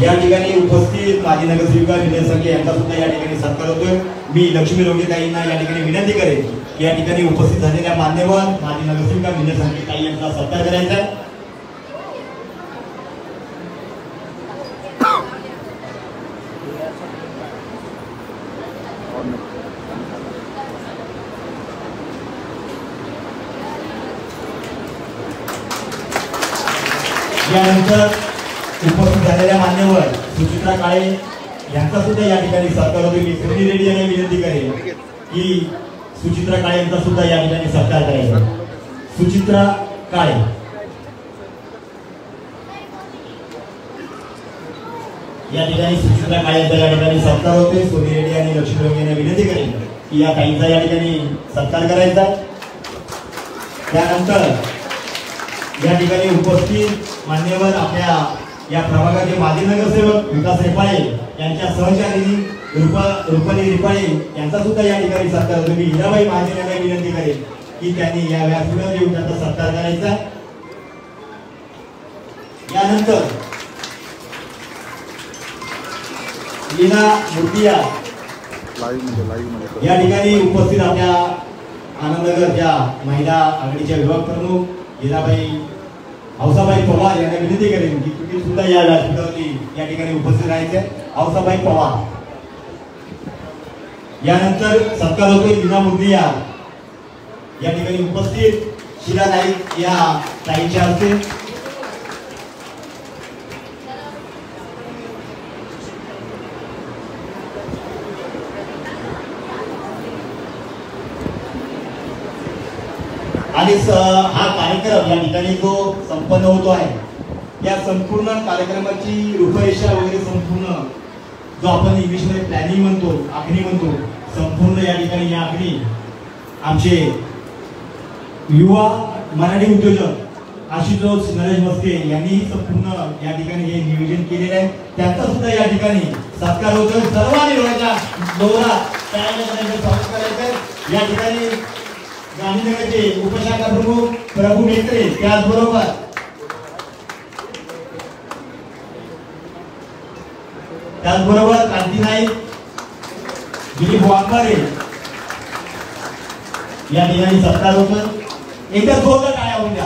या ठिकाणी उपस्थित माजी नगरसेविका मीना संके यांचा सुद्धा या ठिकाणी सत्कार होतोय. मी लक्ष्मी रोंगे ताईंना या ठिकाणी विनंती करेन की या ठिकाणी उपस्थित झालेल्या मान्यवर माजी नगरसेविका मीना संके ताई यांचा सत्कार करायचा आहे. यानंतर उपस्थित झालेल्या मान्यवर सुचित्रा काळे यांचा सुद्धा या ठिकाणी सत्कार होतो. मी सोनी रेड्डी यांना विनंती करेन की सुचित्रा काळे यांचा सुद्धा या ठिकाणी सत्कार करायचा. सुचित्रा काळे या ठिकाणी सुचित्रा काळे यांचा या ठिकाणी सत्कार होते. सोनी रेड्डी आणि लक्ष्मी रोंगे यांना विनंती करेन की या ताईंचा या ठिकाणी सत्कार करायचा. त्यानंतर या ठिकाणी उपस्थित मान्यवर आपल्या या प्रभागाचे माजी नगरसेवक विकास रेपाळे यांच्या सहचारिणी रुपाली रिपाळे यांचा सुद्धा या ठिकाणी सत्कार होतो. मी हिराबाई महाजन यांना विनंती करेन की त्यांनी या व्यासपीठावर येऊन त्यांचा सत्कार करायचा. यानंतर लीना मुर्तिया या ठिकाणी उपस्थित आपल्या आनंदनगर महिला आघाडीच्या विभाग प्रमुख हिराबाई हौसाबाई पवार यांना विनंती करेन की तुम्ही सुद्धा या व्यासपीठावरती या ठिकाणी उपस्थित राहायचे. हौसाबाई पवार. यानंतर सत्कार होतोय लीना मुर्तिया या ठिकाणी उपस्थित शिला नाईक या ताईच्या हस्ते. आणि हा कार्यक्रम या ठिकाणी जो संपन्न होतो आहे या संपूर्ण कार्यक्रमाची रूपरेषा वगैरे संपूर्ण जो आपण इंग्लिशमध्ये प्लॅनिंग म्हणतो, आखणी म्हणतो, संपूर्ण या ठिकाणी या आखणी आमचे युवा मराठी उद्योजक आशुतोष नरेश मस्के यांनी संपूर्ण या ठिकाणी हे नियोजन केलेलं आहे. त्यांचा सुद्धा या ठिकाणी सत्कार होतो. सर्वांनी जोरात स्वागत करायचं. या ठिकाणी गांधीनगरचे उपशाखा प्रमुख प्रभू मेत्रे, त्याचबरोबर कांती नाईक, दिलीप वाघमारे या ठिकाणी सत्कार होतो. एकदा जोरदार टाळ्या होऊन द्या.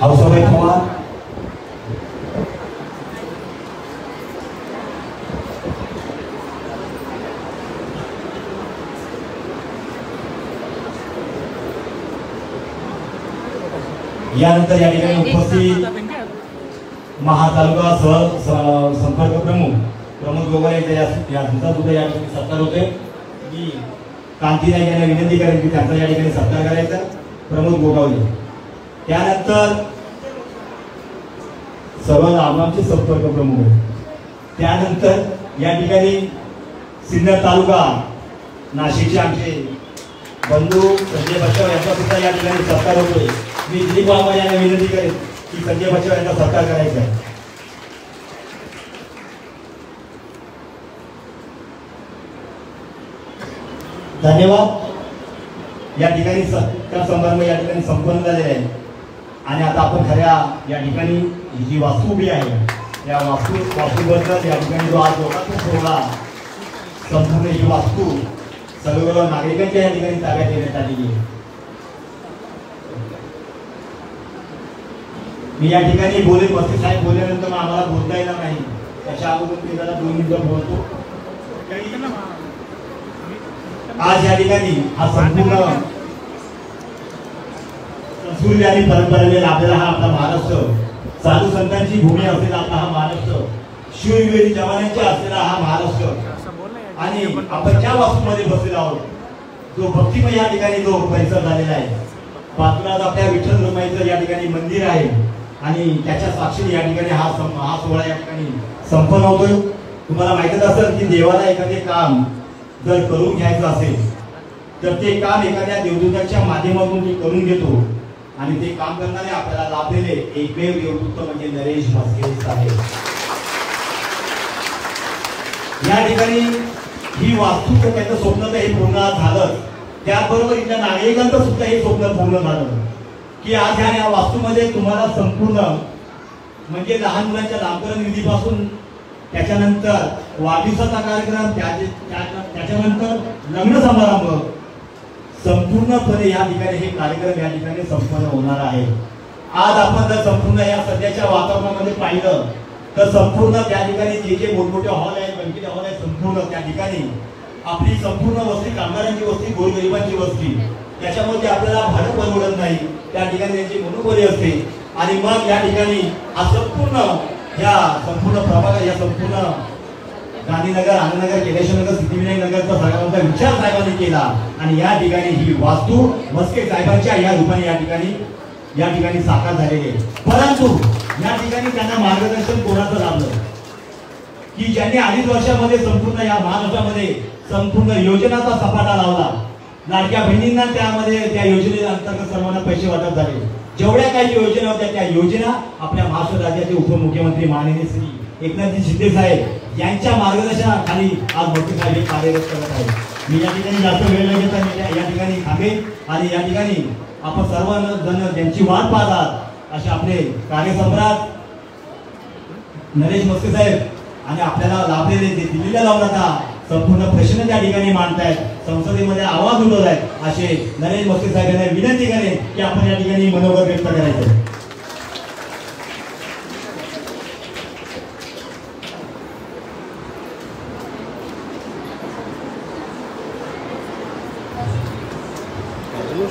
हौसाबाई पवार. यानंतर या ठिकाणी उपस्थित महातालुका संपर्क प्रमुख गोगारे यांचा सुद्धा या ठिकाणी सत्कार होते. मी कांती नाईक यांना विनंती करेन की त्यांचा या ठिकाणी सत्कार करायचा. प्रमोद गोगावले. त्यानंतर सर्व आमचे संपर्क प्रमुख. त्यानंतर या ठिकाणी सिन्नर तालुका नाशिकचे आमचे बंधू संजय बच्चाव यांचा सुद्धा या ठिकाणी सत्कार होतोय. मी दिलीप बाबा यांना विनंती करेन की संजय बच्चाव यांचा सत्कार करायचा आहे. धन्यवाद. या ठिकाणी सत्कार समारंभ या ठिकाणी संपन्न झालेला आहे आणि आता आपण खऱ्या या ठिकाणी ही जी वास्तू उभी आहे या वास्तूबद्दल या ठिकाणी जो आज लोकांचा सोहळा संपूर्ण ही वास्तू सर्व नागरिकांच्या या ठिकाणी ताब्यात देण्यात आलेली आहे. मी या ठिकाणी मस्ती साहेब बोलल्यानंतर आम्हाला बोलता येणार नाही, त्याच्या अगोदर मी जरा 2 मिनिटं बोलतो. आज या ठिकाणी हा संपूर्ण संस्कृती आणि परंपरेने लाभलेला हा आपला महाराष्ट्र, साधू संतांची भूमी असलेला आपला हा महाराष्ट्र, शिवविवेरी जवानांचा असलेला हा महाराष्ट्र आणि आपण ज्या वास्तूमध्ये बसलेलो आहोत जो भक्तिमय या ठिकाणी जो परिसर झालेला आहे. पाचनाथ आपल्या विठ्ठल रमाईचं या ठिकाणी मंदिर आहे आणि त्याच्या साक्षीने या ठिकाणी हा सोहळा या ठिकाणी संपन्न होतोय. तुम्हाला माहितच असेल की देवाला एखादे काम जर करून घ्यायचं असेल तर ते काम एखाद्या देवदूताच्या माध्यमातून ते करून घेतो आणि ते काम करणारे आपल्याला लाभलेले एकमेव देवदूत म्हणजे नरेश मस्के साहेब. या ठिकाणी ही वास्तू तर त्याचं स्वप्न तर हे पूर्ण झालं, त्याबरोबर इथल्या नागरिकांचं सुद्धा हे स्वप्न पूर्ण झालं की आज ह्या वास्तूमध्ये तुम्हाला संपूर्ण म्हणजे लहान मुलांच्या नामकरण विधीपासून त्याच्यानंतर वाढदिवसाचा कार्यक्रम त्याच्यानंतर लग्न समारंभ संपूर्णपणे या ठिकाणी हे कार्यक्रम या ठिकाणी संपन्न होणार आहे. आज आपण जर संपूर्ण या सध्याच्या वातावरणामध्ये पाहिलं तर संपूर्ण त्या ठिकाणी जे मोठमोठे हॉल आहेत, बँकेचे हॉल आहेत, संपूर्ण त्या ठिकाणी आपली संपूर्ण वस्ती, कामगारांची वस्ती, गोरगरिबांची वस्ती, त्याच्यामध्ये आपल्याला भाडं परवडत नाही, त्या ठिकाणी त्यांची मोनोपोली असते आणि मग या ठिकाणी हा संपूर्ण प्रभाग या संपूर्ण गांधीनगर, आनंदनगर, केशवनगर, सिद्धिविनायक नगरचा सगळ्यांचा विचार साहेबांनी केला आणि या ठिकाणी ही वास्तू मस्के साहेबांच्या या रूपाने या ठिकाणी साकार झालेली आहे. परंतु या ठिकाणी त्यांना मार्गदर्शन कोणाचं लाभलं की ज्यांनी 2.5 वर्षामध्ये संपूर्ण या महाराष्ट्रामध्ये संपूर्ण योजनाचा सपाटा लावला. लाडक्या बहिणींना त्यामध्ये त्या योजनेअंतर्गत सर्वांना पैसे वाटप झाले. जेवढ्या काही योजना होत्या त्या योजना आपल्या महाराष्ट्र राज्याचे उपमुख्यमंत्री माननीय श्री एकनाथजी शिंदे साहेब यांच्या मार्गदर्शनाखाली आज मोठे साहेब हे कार्यरत करत आहेत. मी या ठिकाणी जास्त वेळ न घेता या ठिकाणी थांबेन आणि या ठिकाणी आपण सर्वजण ज्यांची वाट पाहतात असे आपले कार्यसम्राट नरेश म्हस्के साहेब आणि आपल्याला लाभलेले जे दिल्लीला लावून आता संपूर्ण प्रश्न त्या ठिकाणी मांडतायत, संसदेमध्ये आवाज उठवत आहेत असे नरेश म्हस्के साहेब यांना विनंती करेन की आपण या ठिकाणी मनोगत व्यक्त करायचं.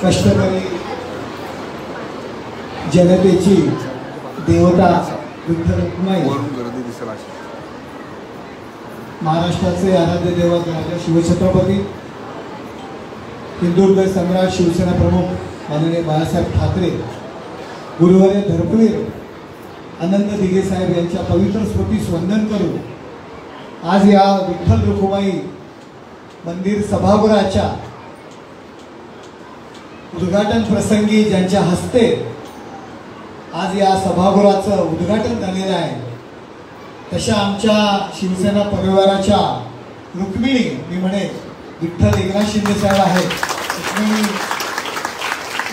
कष्टकरी जनतेची देवता विठ्ठल रखुमाई, महाराष्ट्राचे आराध्य दैवत राजा शिवछत्रपती, हिंदुत्व सम्राट शिवसेना प्रमुख माननीय बाळासाहेब ठाकरे, गुरुवर्य धर्मवीर अनंत दिघे साहेब यांच्या पवित्र स्मृतीस वंदन करून आज या विठ्ठल रखुमाई मंदिर सभागृहाच्या उद्घाटन प्रसंगी ज्यांच्या हस्ते आज या सभागृहाचं उद्घाटन झालेलं आहे तशा आमच्या शिवसेना परिवाराच्या रुक्मिणी, मी म्हणे विठ्ठल एकनाथ शिंदे साहेब आहेत, रुक्मिणी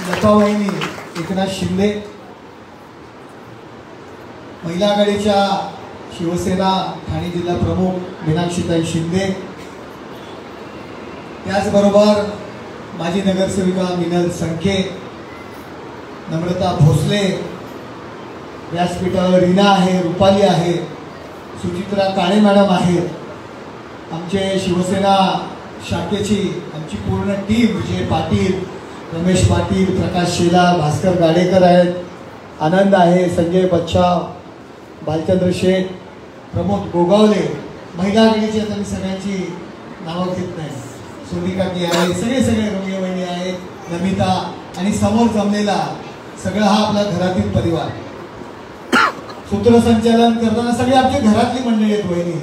लतावाहिनी एकनाथ शिंदे, महिला आघाडीच्या शिवसेना ठाणे जिल्हा प्रमुख मीनाक्षीताई शिंदे, त्याचबरोबर माजी नगरसेविका मिनल संखे, नम्रता भोसले, व्यासपीठावर रीना आहे, रुपाली आहे, सुचित्रा काळे मॅडम आहेत, आमचे शिवसेना शाखेची आमची पूर्ण टीम, विजय पाटील, रमेश पाटील, प्रकाश शेला, भास्कर गाडेकर आहेत, आनंद आहे, संजय बच्चाव, बालचंद्र शेठ, प्रमोद गोगावले, महिला आघाडीची आता मी सगळ्यांची नावं घेत नाही, सोनिकाकी आहे, सगळे रम्य वहिनी आहेत, नमिता आणि समोर जमलेला सगळा हा आपला घरातील परिवार. सूत्रसंचालन करताना सगळे आमच्या घरातली मंडळी आहेत वहिनी.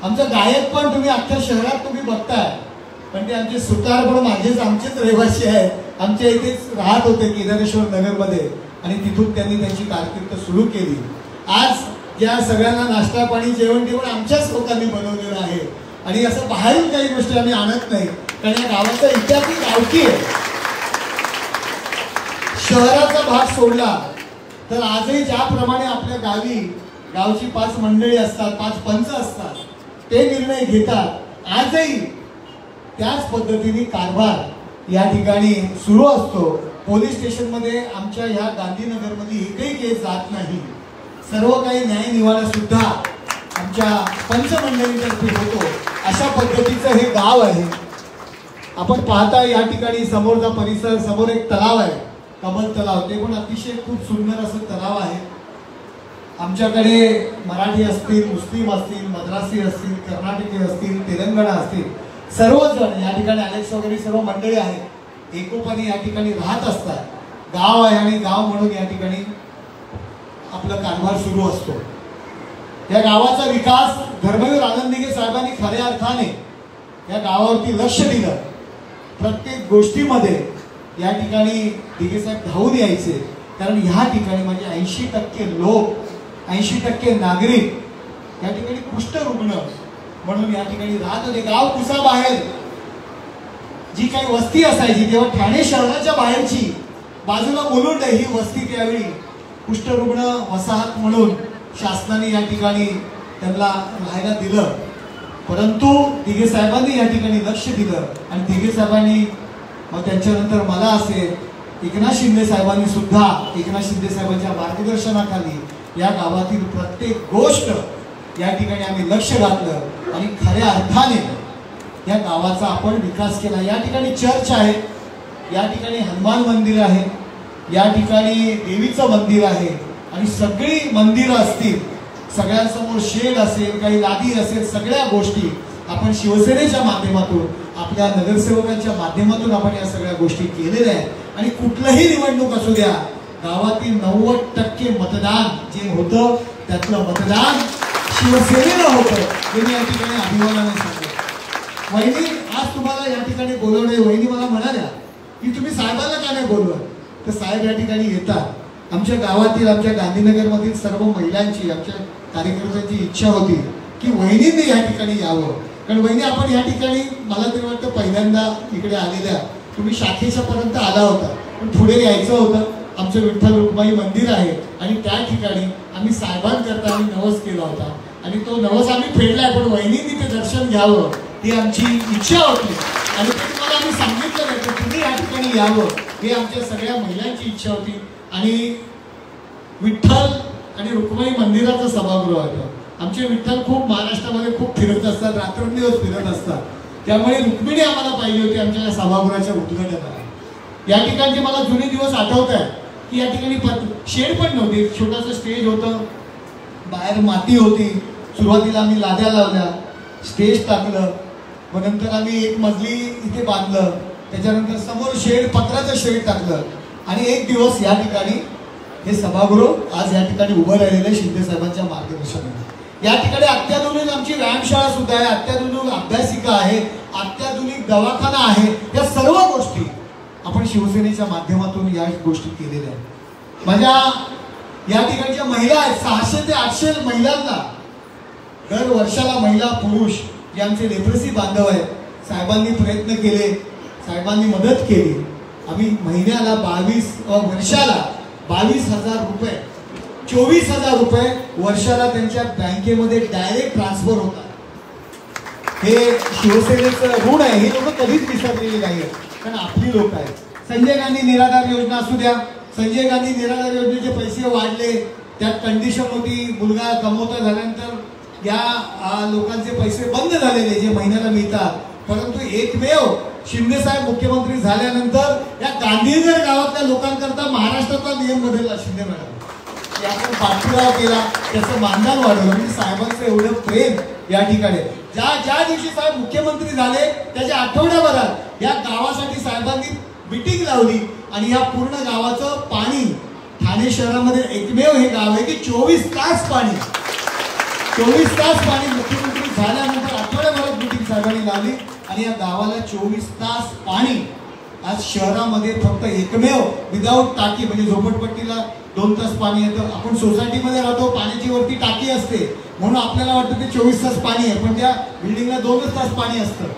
आमचं गायक पण तुम्ही अख्ख्या शहरात तुम्ही बघताय, पण ते आमचे सुतार पण आमचेच रहिवासी आहेत, आमच्या इथेच राहत होते केदारेश्वर नगरमध्ये आणि तिथून त्यांनी त्यांची कारकीर्द सुरू केली. आज या सगळ्यांना नाश्ता पाणी जेवण जेवण आमच्याच लोकांनी बनवलेलं आहे आणि असं बाहेरून काही गोष्टी आम्ही आणत नाही, कारण या गावाचा इतिहास गावठी आहे. शहराचा भाग सोडला तर आजही ज्याप्रमाणे आपल्या गावची 5 मंडळी असतात, 5 पंच असतात, ते निर्णय घेतात, आजही त्याच पद्धतीने कारभार या ठिकाणी सुरू असतो. पोलीस स्टेशनमध्ये आमच्या ह्या गांधीनगरमध्ये एकही केस जात नाही. सर्व काही न्याय निवाडा सुद्धा आमच्या पंचमंडळीतर्फे होतो. अशा पद्धतीचं हे गाव आहे. आपण पाहता या ठिकाणी समोरचा परिसर, समोर एक तलाव आहे, कमल तलाव, ते पण अतिशय खूप सुंदर असं तलाव आहे. आमच्याकडे मराठी असतील, मुस्लिम असतील, मद्रासी असतील, कर्नाटकी असतील, तेलंगणा असतील, सर्वजण या ठिकाणी अलेक्स वगैरे सर्व मंडळी आहेत, एकोपाने या ठिकाणी राहत असतात. गाव आहे आणि गाव म्हणून या ठिकाणी आपला कारभार सुरू असतो. या गावाचा विकास धर्मवीर आनंद दिघे साहेबांनी खऱ्या अर्थाने या गावावरती लक्ष दिलं. प्रत्येक गोष्टीमध्ये या ठिकाणी दिघे साहेब धावून यायचे, कारण ह्या ठिकाणी म्हणजे 80% लोक, 80% नागरिक या ठिकाणी कुष्ठरुग्ण म्हणून या ठिकाणी राहत होते. गाव कुसाबाहेर जी काही वस्ती असायची, तेव्हा ठाणे शहराच्या बाहेरची बाजूला मुलुंड ही वस्ती त्यावेळी कुष्ठरुग्ण वसाहत म्हणून शासनाने या ठिकाणी त्यांना राहायला दिलं. परंतु दिघे साहेबांनी या ठिकाणी लक्ष दिलं आणि दिघे साहेबांनी, मग त्यांच्यानंतर मला असेल, एकनाथ शिंदे साहेबांनी सुद्धा एकनाथ शिंदे साहेबांच्या मार्गदर्शनाखाली या गावातील प्रत्येक गोष्ट या ठिकाणी आम्ही लक्ष घातलं आणि खऱ्या अर्थाने या गावाचा आपण विकास केला. या ठिकाणी चर्च आहे, या ठिकाणी हनुमान मंदिर आहे, या ठिकाणी देवीचं मंदिर आहे आणि सगळी मंदिरं असतील, सगळ्यांसमोर शेड असेल, काही लादी असेल, सगळ्या गोष्टी आपण शिवसेनेच्या माध्यमातून, आपल्या नगरसेवकांच्या माध्यमातून आपण या सगळ्या गोष्टी केलेल्या आहेत. आणि कुठलंही निवडणूक असू द्या, गावातील 90% मतदान जे होतं त्यातलं मतदान शिवसेनेला होतं, हे मी या ठिकाणी अभिमानाने सांगतो. वहिनी, आज तुम्हाला साहेबांना या ठिकाणी बोलवणे, वहिनी मला म्हणाल्या की तुम्ही साहेबांना का नाही बोलवत, तर साहेब या ठिकाणी येतात. आमच्या गावातील, आमच्या गांधीनगरमधील सर्व महिलांची, आमच्या कार्यकर्त्यांची इच्छा होती की वहिनींनी या ठिकाणी यावं. कारण वहिनी आपण या ठिकाणी मला तरी वाटतं पहिल्यांदा इकडे आलेल्या, तुम्ही शाखेच्या पर्यंत आला होता, पण पुढे यायचं होतं. आमचं विठ्ठल रुक्माई मंदिर आहे आणि त्या ठिकाणी आम्ही साहेबांकरता आम्ही नवस केला होता आणि तो नवस आम्ही फेडलाय. पण वहिनींनी ते दर्शन घ्यावं ही आमची इच्छा होती आणि ते तुम्हाला आम्ही सांगितलं नाही, तर तुम्ही या ठिकाणी यावं ही आमच्या सगळ्या महिलांची इच्छा होती. आणि विठ्ठल आणि रुक्माई मंदिराचं सभागृह होतं. आमचे विठ्ठल खूप महाराष्ट्रामध्ये खूप फिरत असतात, रात्रंदिवस फिरत असतात, त्यामुळे रुक्मिणी आम्हाला पाहिजे होती आमच्या या सभागृहाच्या उद्घाटनाला. या ठिकाणचे मला जुने दिवस आठवत आहे की या ठिकाणी शेड पण नव्हती, छोटंसं स्टेज होतं, बाहेर माती होती. सुरुवातीला आम्ही लाद्या लावल्या, स्टेज टाकलं, मग नंतर आम्ही एक मजली इथे बांधलं, त्याच्यानंतर समोर शेड, पत्राचं शेड टाकलं आणि एक दिवस या ठिकाणी हे सभागृह आज या ठिकाणी उभं राहिलेलं आहे शिंदे साहेबांच्या मार्गदर्शनाने. या ठिकाणी अत्याधुनिक आमची व्यायामशाळा सुद्धा आहे, अत्याधुनिक अभ्यासिका आहे, अत्याधुनिक दवाखाना आहे. या सर्व गोष्टी आपण शिवसेनेच्या माध्यमातून या गोष्टी केलेल्या आहेत. माझ्या या ठिकाणच्या महिला आहेत, 600 ते 800 महिलांना दर वर्षाला, महिला पुरुष जे आमचे लेप्रसी बांधव आहेत, साहेबांनी प्रयत्न केले, साहेबांनी मदत केली. आम्ही महिन्याला वर्षाला 22,000 रुपये, 24,000 रुपये वर्षाला त्यांच्या बँकेमध्ये डायरेक्ट ट्रान्सफर होतात. हे शिवसेनेचं ऋण आहे, हे लोक कधीच विसरलेली नाही आहेत, कारण आपली लोक आहेत. संजय गांधी निराधार योजना असू द्या, संजय गांधी निराधार योजनेचे पैसे वाढले, त्यात कंडिशन होती मुलगा कमवता झाल्यानंतर या लोकांचे पैसे बंद झालेले जे महिन्याला मिळतात. परंतु एकमेव शिंदे साहेब मुख्यमंत्री झाल्यानंतर या गांधीनगर गावातल्या लोकांकरता महाराष्ट्राचा नियम बदलला शिंदे मॅडम. आपण पाठपुरावा केला, त्याचं मानधन वाढवलं. म्हणजे साहेबांचं एवढं प्रेम या ठिकाणी. ज्या दिवशी साहेब मुख्यमंत्री झाले त्याच्या आठवड्याभरात या गावासाठी साहेबांनी मीटिंग लावली आणि या पूर्ण गावाचं पाणी, ठाणे शहरामध्ये एकमेव हे गाव आहे की 24 तास पाणी, 24 तास पाणी मुख्यमंत्री झाल्यानंतर आठवड्याभरात मीटिंग साहेबांनी लावली आणि या गावाला 24 तास पाणी. आज शहरामध्ये फक्त एकमेव विदाऊट टाकी, म्हणजे झोपडपट्टीला 2 तास पाणी येतं. आपण सोसायटीमध्ये राहतो, पाण्याची वरती टाकी असते म्हणून आपल्याला वाटतं ते 24 तास पाणी आहे, पण त्या बिल्डिंगला 2च तास पाणी असतं.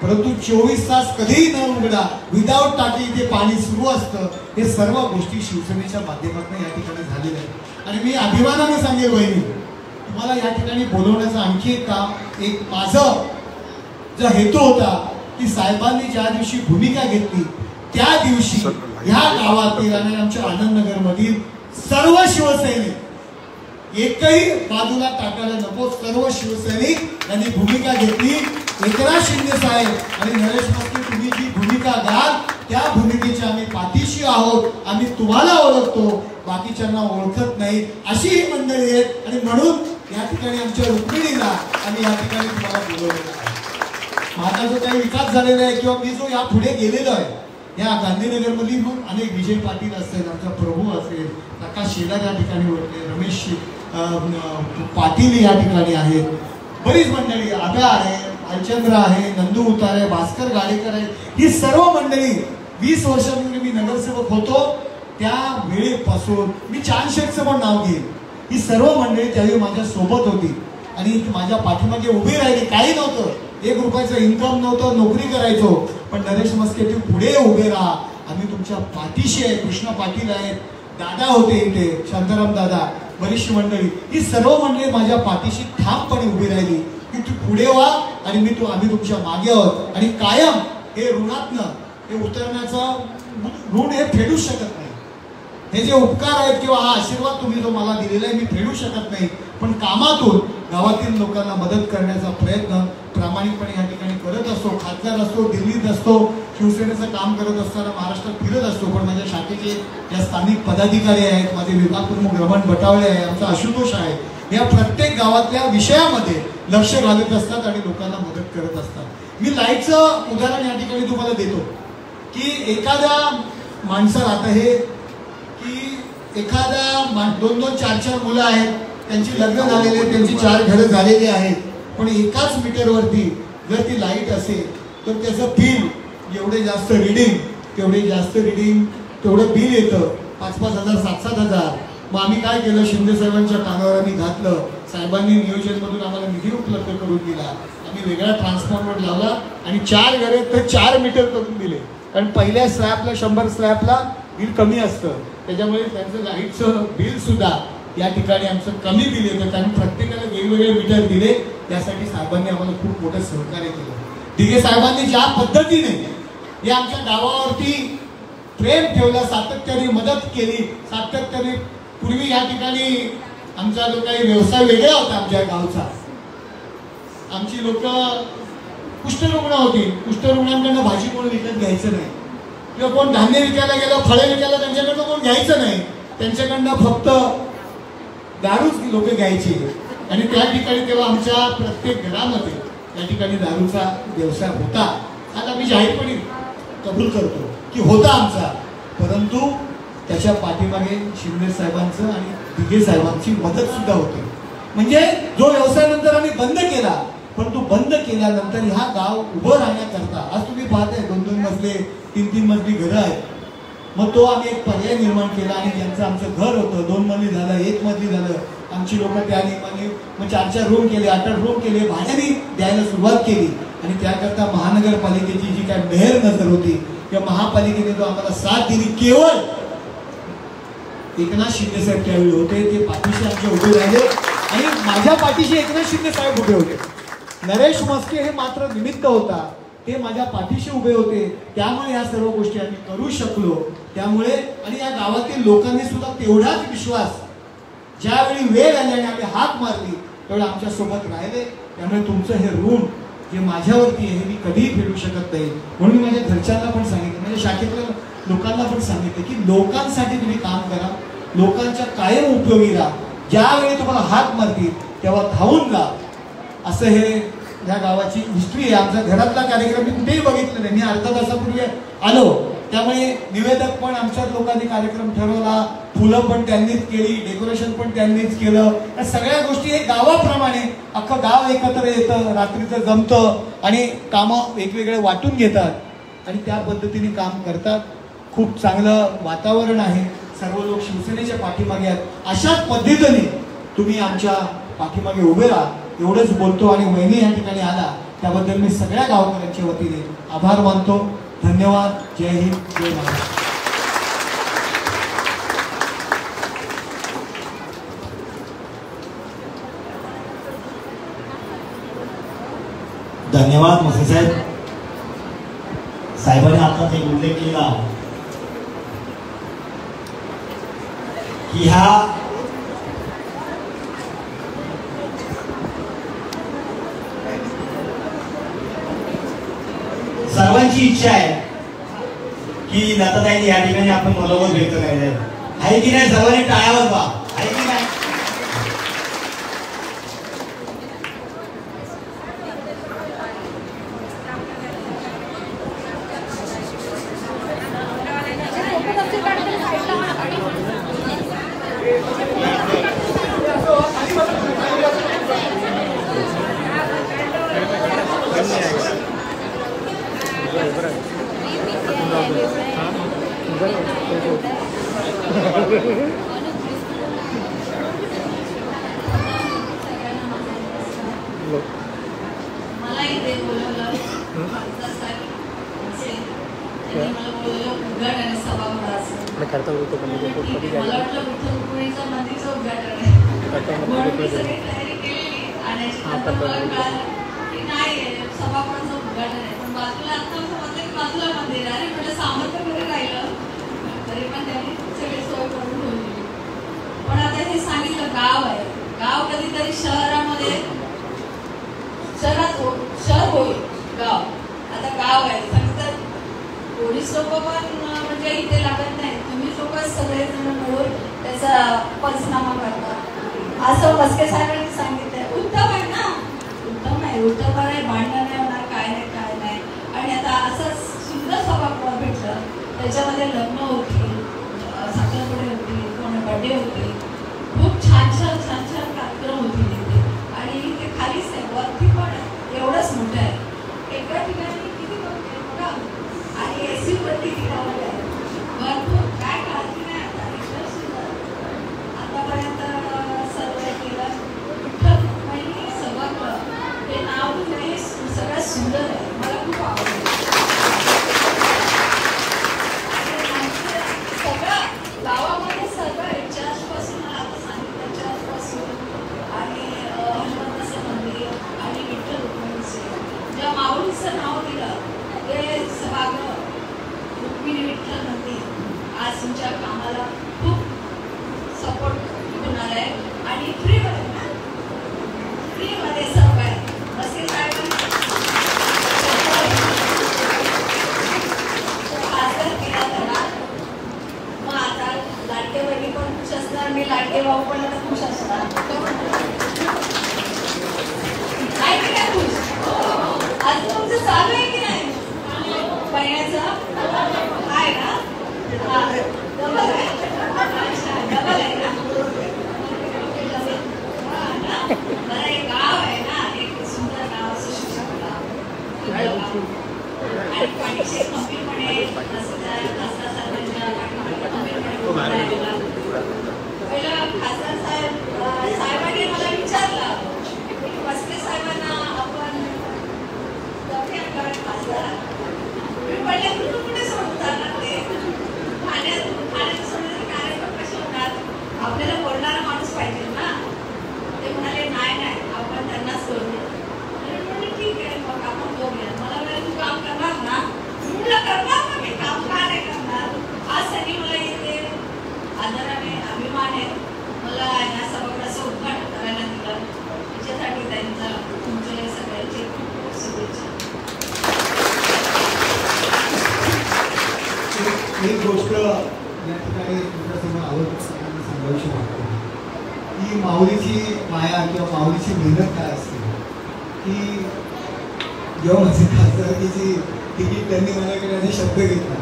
परंतु 24 तास कधीही न उघडा विदाऊट टाकी इथे पाणी सुरू असतं. हे सर्व गोष्टी शिवसेनेच्या माध्यमातून या ठिकाणी झालेल्या आहेत. आणि मी अभिमानाने सांगेल वहिनी, तुम्हाला या ठिकाणी बोलवण्याचं आणखी एक काम, एक माझं जो हेतू होता की साहेबांनी ज्या दिवशी भूमिका घेतली त्या दिवशी ह्या गावातील आणि आमच्या आनंदनगरमधील सर्व शिवसैनिक, एकही बाजूला टाकायला नको, सर्व शिवसैनिक यांनी भूमिका घेतली. एकनाथ शिंदे साहेब आणि नरेश मस्के तुम्ही जी भूमिका घ्याल त्या भूमिकेच्या आम्ही पाठीशी आहोत. आम्ही तुम्हाला ओळखतो, बाकीच्यांना ओळखत नाही, अशी ही मंडळी आहेत. आणि म्हणून या ठिकाणी आमच्या रुक्मिणीला आम्ही या ठिकाणी तुम्हाला बोलवलेलं आहे. माझा जो काही विकास झालेला आहे किंवा मी जो या पुढे गेलेलो आहे या गांधीनगरमधील पण अनेक, विजय पाटील असेल, आमचा प्रभू असेल, प्रकाश शेलार या ठिकाणी होते, रमेश पाटील या ठिकाणी आहेत, बरीच मंडळी, आभ्या आहे, भालचंद्र आहे, नंदू उतारे, भास्कर गाडेकर आहे. ही सर्व मंडळी 20 वर्षापूर्वी मी नगरसेवक होतो त्या वेळेपासून मी चांदशेठचं पण नाव घेईन. ही सर्व मंडळी त्यावेळी माझ्या सोबत होती आणि माझ्या पाठीमागे उभी राहिली. काही नव्हतं, 1 रुपयाचं इन्कम नव्हतं, नोकरी करायचो, पण नरेश मस्के तू पुढे उभे राहा, आम्ही तुमच्या पाठीशी आहे. कृष्णा पाटील आहेत, दादा होते इथे, शांताराम दादा, बरीचशी मंडळी, ही सर्व मंडळी माझ्या पाठीशी ठामपणे उभी राहिली की तू पुढे व्हा आणि आम्ही तुमच्या मागे आहोत. आणि कायम हे ऋणातनं हे उतरण्याचं ऋण हे फेडू शकत नाही. हे जे उपकार आहेत किंवा हा आशीर्वाद तुम्ही जो मला दिलेला आहे मी फेडू शकत नाही, पण कामातून गावातील लोकांना मदत करण्याचा प्रयत्न प्रामाणिकपणे या ठिकाणी करत असतो. खासदार असतो, दिल्लीत असतो, शिवसेनेचं काम करत असताना महाराष्ट्रात फिरत असतो. पण माझ्या शाखेचे या स्थानिक पदाधिकारी आहेत, माझे विभाग प्रमुख रमण बटावळे आहे, आमचा आशुतोष आहे, या प्रत्येक गावातल्या विषयामध्ये लक्ष घालत असतात आणि लोकांना मदत करत असतात. मी लाईटचं उदाहरण या ठिकाणी तुम्हाला देतो की एखाद्या माणसाला, आता हे की एखाद्या 2-2, 4-4 मुलं आहेत, त्यांची लग्न झालेले, त्यांची 4 घरं झालेली आहेत, पण एकाच मीटरवरती जर ती लाईट असेल तर त्याचं बिल एवढे जास्त रिडिंग तेवढं बिल येतं 5,000 7,000. मग आम्ही काय केलं, शिंदे साहेबांच्या कानावर आम्ही घातलं. साहेबांनी नियोजनमधून आम्हाला निधी उपलब्ध करून दिला. आम्ही वेगळा ट्रान्सफॉर्मर लावला आणि 4 घरे तर 4 मीटर करून दिले. कारण पहिल्या स्लॅबला 100 स्लॅबला बिल कमी असतं, त्याच्यामुळे त्यांचं लाईटचं बिल सुद्धा या ठिकाणी आमचं कमी बिल येतं. कारण प्रत्येकाला वेगवेगळे मीटर दिले. त्यासाठी साहेबांनी आम्हाला खूप मोठं सहकार्य केलं. दिघे साहेबांनी ज्या पद्धतीने या आमच्या गावावरती प्रेम ठेवलं, सातत्याने मदत केली, सातत्याने पूर्वी या ठिकाणी आमचा जो काही व्यवसाय वेगळा होता आमच्या गावचा. आमची लोक कुष्ठरुग्ण होती, कुष्ठरुग्णांकडनं भाजी कोण विकत घ्यायचं नाही किंवा कोण धान्य विकायला गेलं, फळे विकायला त्यांच्याकडनं कोण घ्यायचं नाही. त्यांच्याकडनं फक्त दारूच लोक घ्यायची. आणि त्या ठिकाणी तेव्हा आमच्या प्रत्येक घरामध्ये त्या ठिकाणी दारूचा व्यवसाय होता. आज आम्ही जाहीरपणे कबूल करतो की होता आमचा, परंतु त्याच्या पाठीमागे शिंदे साहेबांचं आणि दिघे साहेबांची मदत सुद्धा होती. म्हणजे जो व्यवसाय नंतर आम्ही बंद केला, परंतु बंद केल्यानंतर ह्या गाव उभं राहण्याकरता आज तुम्ही पाहताय 2-2 मजले 3-3 मजली घरं आहेत. मग तो आम्ही एक पर्याय निर्माण केला आणि ज्यांचं आमचं घर होतं 2 मजली झालं, 1 मजली झालं, आमची लोक त्या नियमाने मग 4-4 रूम केले, 8-8 रूम केले, भाड्याने द्यायला सुरुवात केली. आणि त्याकरता महानगरपालिकेची जी काय मेहर नजर होती किंवा महापालिकेने जो आम्हाला साथ दिली, केवळ एकनाथ शिंदे साहेब त्यावेळी होते, ते पाठीशी आमचे उभे राहिले. आणि माझ्या पाठीशी एकनाथ शिंदे साहेब उभे होते. नरेश म्हस्के हे मात्र निमित्त होता, ते माझ्या पाठीशी उभे होते. त्यामुळे या सर्व गोष्टी आम्ही करू शकलो. त्यामुळे आणि या गावातील लोकांनी सुद्धा तेवढाच विश्वास, ज्यावेळी वेळ आल्याने आम्ही हाक मारली तेवढं आमच्या सोबत राहिले. त्यामुळे तुमचं हे ऋण जे माझ्यावरती आहे मी कधीही फेडू शकत नाही. म्हणून मी माझ्या घरच्यांना पण सांगितलं, माझ्या शाखेतल्या लोकांना पण सांगितलं की लोकांसाठी तुम्ही काम करा, लोकांच्या कायम उपयोगी राहा. ज्यावेळी तुम्हाला हाक मारतील तेव्हा धावून जा. असं हे या गावाची हिस्ट्री आहे. आमच्या घरातला कार्यक्रम मी कुठेही बघितलं नाही. मी अर्धा तासापूर्वी आलो, त्यामुळे निवेदक पण आमच्याच लोकांनी कार्यक्रम ठरवला, फुलं पण त्यांनीच केली, डेकोरेशन पण त्यांनीच केलं. या सगळ्या गोष्टी एक गावाप्रमाणे अख्खं गाव एकत्र येतं, रात्रीचं जमतं आणि कामं वेगवेगळे वाटून घेतात आणि त्या पद्धतीने काम करतात. खूप चांगलं वातावरण आहे. सर्व लोक शिवसेनेच्या पाठीमागे आहेत. अशाच पद्धतीने तुम्ही आमच्या पाठीमागे उभे राहा एवढंच बोलतो. आणि वहिनी या ठिकाणी आला त्याबद्दल मी सगळ्या गावकऱ्यांच्या वतीने आभार मानतो. धन्यवाद. जय हिंद, जय महाराष्ट्र. धन्यवाद म्हस्के साहेब. साहेबांनी आता एक उल्लेख केला की ह्या सर्वांची इच्छा आहे की लताताईंनी या ठिकाणी आपण मनोगत व्यक्त करायचं आहे की नाही. सर्वांनी टाळ्या वाजवा, आहे की नाही. मलाही ते बोलवलं, मला बोलवलं उद्घाटन आणि सभागृहाचं. मला वाटलं विठ्ठल रुक्मिणीचं मंदिरचं उद्घाटन आहे म्हणून मी सगळी तयारी केलेली. आणायची नंतर मला कळालं की नाही सभागृहाचं उद्घाटन आहे. पण बाजूला आता समजलं की बाजूला मंदिर आहे. अरे म्हटलं सामर्थ्य घरी राहिलं तरी पण त्यांनी सगळी सोय करून ठेवली. पण आता हे सांगितलं गाव आहे. गाव कधीतरी शहरामध्ये शहर होईल गाव. आता गाव आहे सांगतात पोलीस लोक पण म्हणजे इथे लागत नाही. तुम्ही लोक सगळेजण मिळून त्याचा पंचनामा करतात असं म्हस्के साहेबांनी सांगितलंय. उत्तम आहे ना, उत्तम आहे, उत्तम आहे. भांडण नाही होणार, काय नाही. आणि आता असं सुंदर सभागृह भेटलं, त्याच्यामध्ये लग्न होती, साखरपुडे होती, कोण बर्थडे होती, खूप छान कार्यक्रम होती तिथे. आणि ते खालीच आहे, वरती पण आहे, एवढंच मोठं आहे. एका ठिकाणी किती आज तुमच्या कामाला खूप सपोर्ट होणार आहे आणि फ्रीमध्ये सर्व आहे. बसे खासदार केला त्याला. मग आता लाडके बहिणी पण खुश असणार, मी लाडके भाऊ पण आता खुश असणार. आहे की नाही खुश? आज तुमचं चालू आहे की नाही बहिण्याचं? आहे ना? डबल आहे. अच्छा, डबल आहे ना? बरं, एक गाव आहे ना, एक सुंदर गाव असं शिक्षकला आणि पाठीशी खंबीरपणे पहिला खासदार साहेबांनी मला विचारलं की मस्के साहेबांना आपण खासदार मी म्हणले तू कुठे सोडून जाणार ते ठाण्यात सोडून कार्यक्रम कसे होणार, आपल्याला बोलणारा माणूस पाहिजे ना. ते म्हणाले नाही आपण त्यांनाच करू. म्हणजे ठीक आहे मग आपण बघूया. मला वेळ तू काम करणार ना? म्हटलं करणार ना, मी काम का नाही करणार. आज त्यांनी मला इथे आदराने अभिमान आहे मला या सभागृहाचं उद्घाटन करायला दिलं. त्याच्यासाठी त्यांचा तुमच्या सगळ्यांची खूप शुभेच्छा. एक गोष्ट या ठिकाणी तुमच्यासमोर आवडतं सांगायची वाटते की माऊलीची माया किंवा माऊलीची मेहनत काय असते की जेव्हा माझी खासदारकीची तिकीट त्यांनी माझ्याकडे असे शब्द घेतला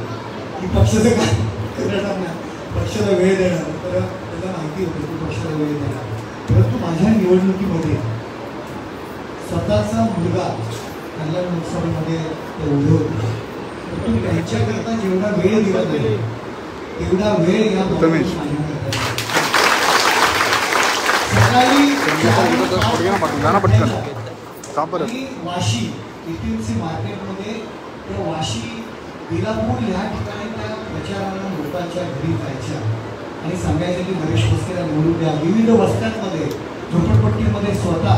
की पक्षाचं काय करणार नाही, पक्षाला वेळ देणार. तर त्याला माहिती होतं की पक्षाला वेळ देणार. परंतु माझ्या निवडणुकीमध्ये स्वतःचा मुलगा कल्याण लोकसभेमध्ये ते उभे होते. परंतु त्यांच्याकरता जेवढा वेळ दिला जाईल तेवढा वेळ या वाशी एपीएमसी मार्केटमध्ये त्या वाशी बिलापूर या ठिकाणी त्या प्रचाराला लोकांच्या घरी जायच्या आणि सांगायचं की नरेश मस्केला निवडून द्या. विविध वस्त्यांमध्ये झोपडपट्टीमध्ये स्वतः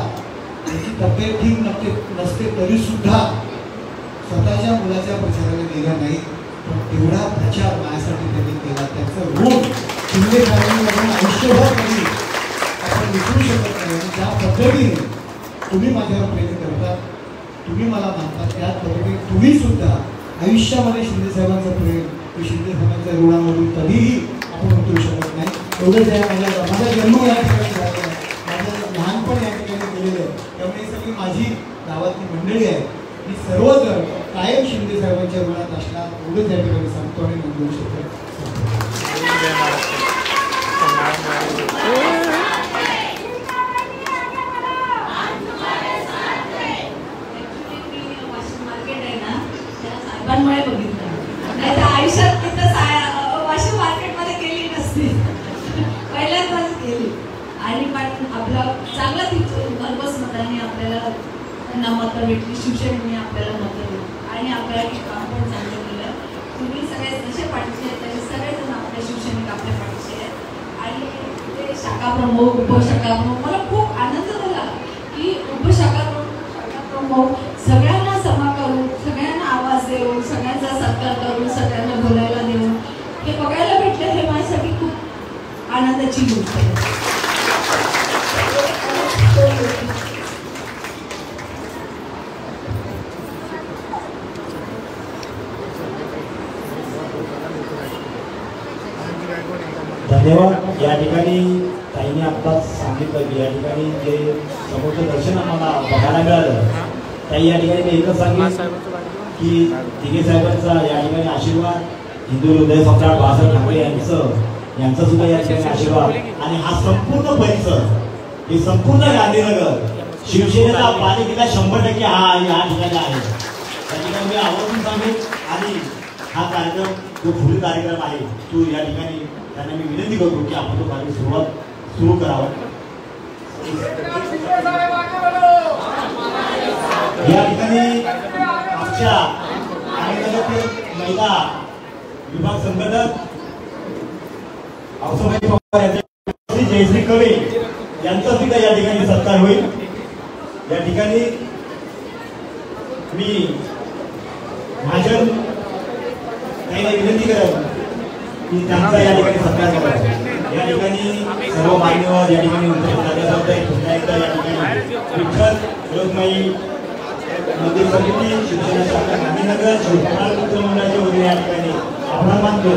त्याची तब्येत ठीक नसते तरी सुद्धा स्वतःच्या मुलाच्या प्रचाराला गेला नाही. पण तेवढा प्रचार माझ्यासाठी त्यांनी केला. त्याचं ऋण शिंदे साहेबांनी आयुष्यभर कधी आपण विसरू शकत नाही. आणि ज्या पद्धतीने तुम्ही माझ्यावर प्रेम करतात, तुम्ही मला मानतात, त्याच पद्धतीने तुम्ही सुद्धा आयुष्यामध्ये शिंदे साहेबांचं प्रेम शिंदे साहेबांच्या ऋणामधून कधीही आपण उतरू शकत नाही. एवढंच आहे. माझा जन्म या ठिकाणी झाला, माझं लहानपण या ठिकाणी केलेलं आहे. त्यामुळे सगळी माझी गावातली मंडळी आहे, मी सर्वजण कायम शिंदे साहेबांच्या ऋणात असणार. एवढंच या ठिकाणी सांगतो आणि नोंदवू शकतो. साहेबांमुळे बघितलं, नाही तर आयुष्यात तिथं वाशिम मार्केटमध्ये गेली नसती. पहिल्यांदाच गेली आणि पण आपला चांगला तिथून भरघोस मतांनी आपल्याला त्यांना मतं भेटली. शिवसेनेने आपल्याला मतं दिली आणि आपल्याला काम पण चांगलं केलं. तुम्ही सगळे जसे पाठीचे आहेत तसे सगळेजण आपल्या शिवसैनिक आपल्या पाठीचे आहेत. आणि ते शाखा प्रमुख उपशाखा प्रमुख मला खूप आनंद झाला की उपशाखा प्रमुख सगळ्यांना समा करून सगळ्यांना आवाज देऊन सगळ्यांचा सत्कार करून सगळ्यांना बोलायला देऊन हे बघायला भेटलं. हे माझ्यासाठी खूप आनंदाची गोष्ट आहे. धन्यवाद. या ठिकाणी ताईने आत्ताच सांगितलं की या ठिकाणी जे समोरचं दर्शन आम्हाला बघायला मिळालं. ताई या ठिकाणी एकच सांगेन की तिघे साहेबांचा या ठिकाणी आशीर्वाद, हिंदू हृदय सम्राट बाळासाहेब ठाकरे यांचा सुद्धा या ठिकाणी आशीर्वाद आणि हा संपूर्ण परिसर, हे संपूर्ण गांधीनगर शिवसेनेचा पालिकेला 100% हा या ठिकाणी आहे. त्या ठिकाणी मी आवर्जून सांगेन. आणि हा कार्यक्रम जो पुढील कार्यक्रम आहे तो या ठिकाणी त्यांना मी विनंती करतो की आपण तो कार्यक्रम सुरू करावा. या ठिकाणी आमच्या महिला विभाग संघटक औसबाई पवार जयश्री कवे यांचा सुद्धा या ठिकाणी सत्कार होईल. या ठिकाणी मी माझ्या ताईला विनंती करेन की त्यांचा या ठिकाणी सत्कार करायचा. या ठिकाणी सर्व मान्यवर या ठिकाणी पुन्हा एकदा या ठिकाणी विठ्ठल रोगमाई मंदिर समिती शिवसेना शाखा गांधीनगर शिवकुमार मित्र मंडळाच्या वतीने या ठिकाणी आभार मानतो.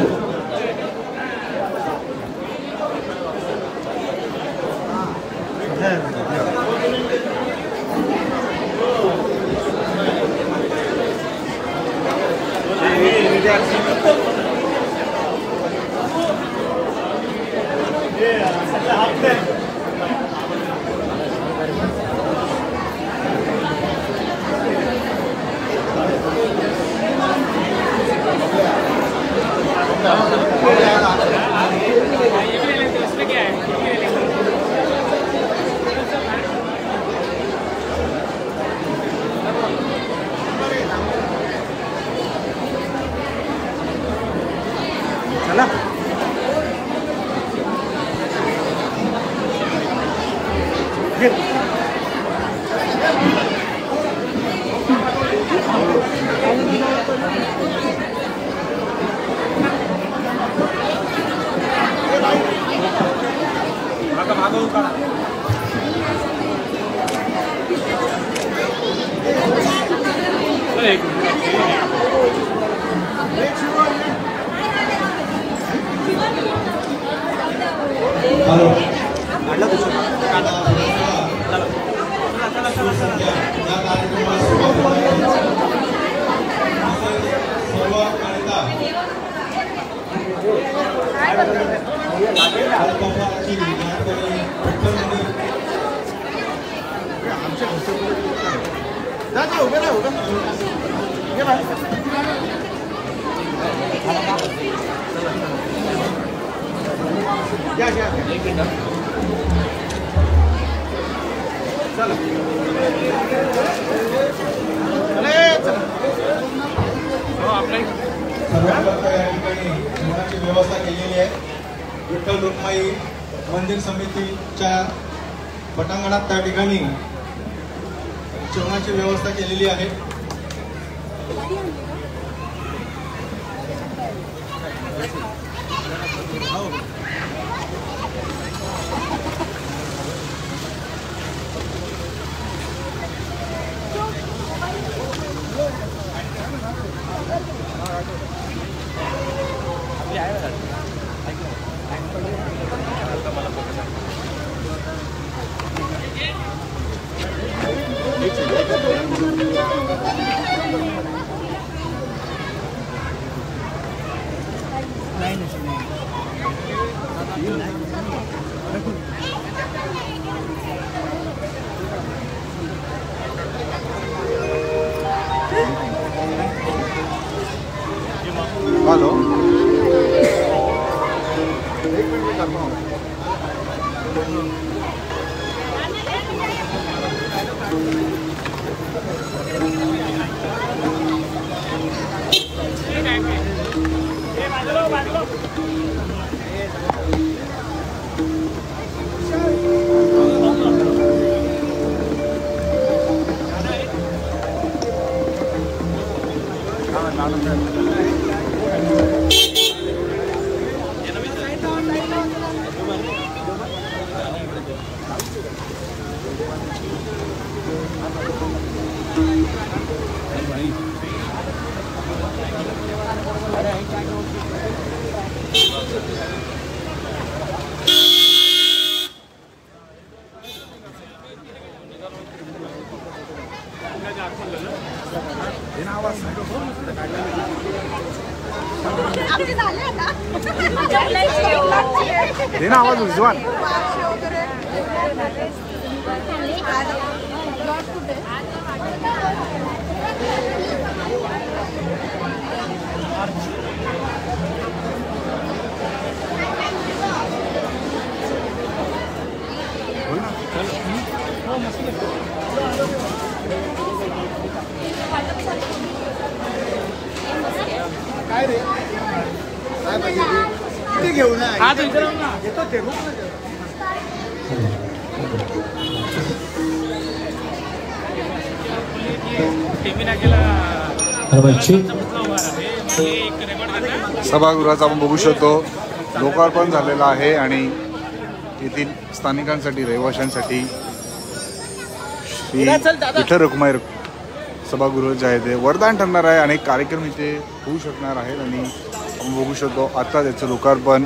व्यवस्था केलेली आहे. विठ्ठल रुक्माई मंदिर समितीच्या पटांगणात त्या ठिकाणी जेवणाची व्यवस्था केलेली आहे. हॅलो देना आवाज उजवान काय रे काय पाहिजे किती घेऊ ना येतो ते खूप सभागृहाचा आपण बघू शकतो लोकार्पण झालेलं आहे आणि येथील स्थानिकांसाठी रहिवाशांसाठी श्री विठ्ठल रखुमाई सभागृह जे आहे ते वरदान ठरणार आहे. अनेक कार्यक्रम इथे होऊ शकणार आहेत आणि आपण बघू शकतो आता त्याचं लोकार्पण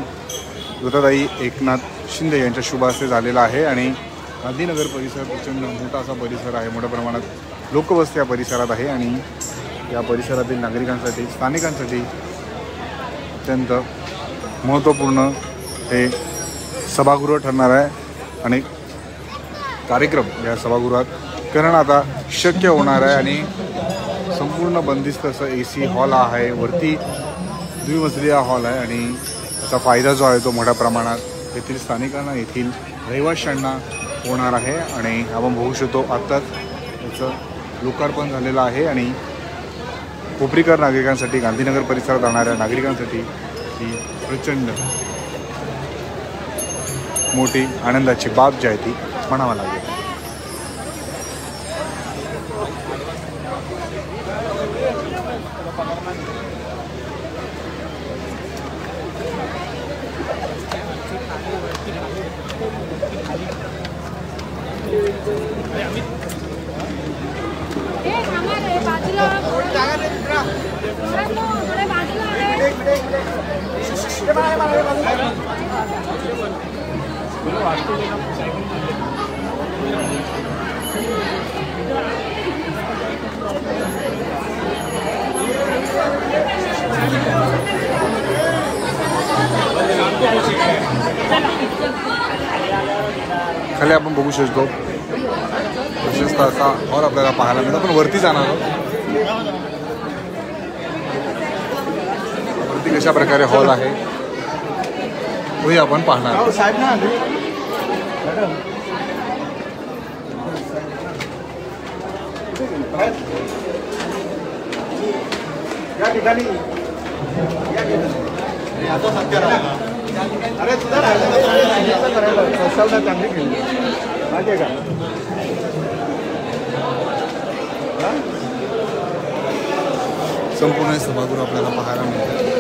लताताई एकनाथ शिंदे यांच्या शुभ हस्ते झालेला आहे. आणि गांधीनगर परिसर प्रचंड मोठा असा परिसर आहे, मोठ्या प्रमाणात लोकवस्ती या परिसरात आहे आणि या परिसरातील नागरिकांसाठी स्थानिकांसाठी अत्यंत महत्त्वपूर्ण हे सभागृह ठरणार आहे. अनेक कार्यक्रम या सभागृहात करणं आता शक्य होणार आहे आणि संपूर्ण बंदिस्त असं AC हॉल आहे, वरती द्विमजली हा हॉल आहे आणि त्याचा फायदा जो आहे तो मोठ्या प्रमाणात येथील स्थानिकांना येथील रहिवाशांना होणार आहे. आणि आपण बघू शकतो आत्ताच याचं लोकार्पण झालेलं आहे आणि कोपरीकर नागरिकांसाठी गांधीनगर परिसरात राहणाऱ्या नागरिकांसाठी ही प्रचंड मोठी आनंदाची बाब जी आहे ती म्हणावं लागेल. खाली आपण बघू शकतो विशेषतः असा हॉल आपल्याला पाहायला मिळतो. आपण वरती जाणार आहोत. वरती कशा प्रकारे हॉल आहे तोही आपण पाहणार आहोत. या ठिकाणी अरे तुझा राहिला चांगली केली माहिती आहे का? संपूर्ण सभागृह आपल्याला पाहायला मिळतं.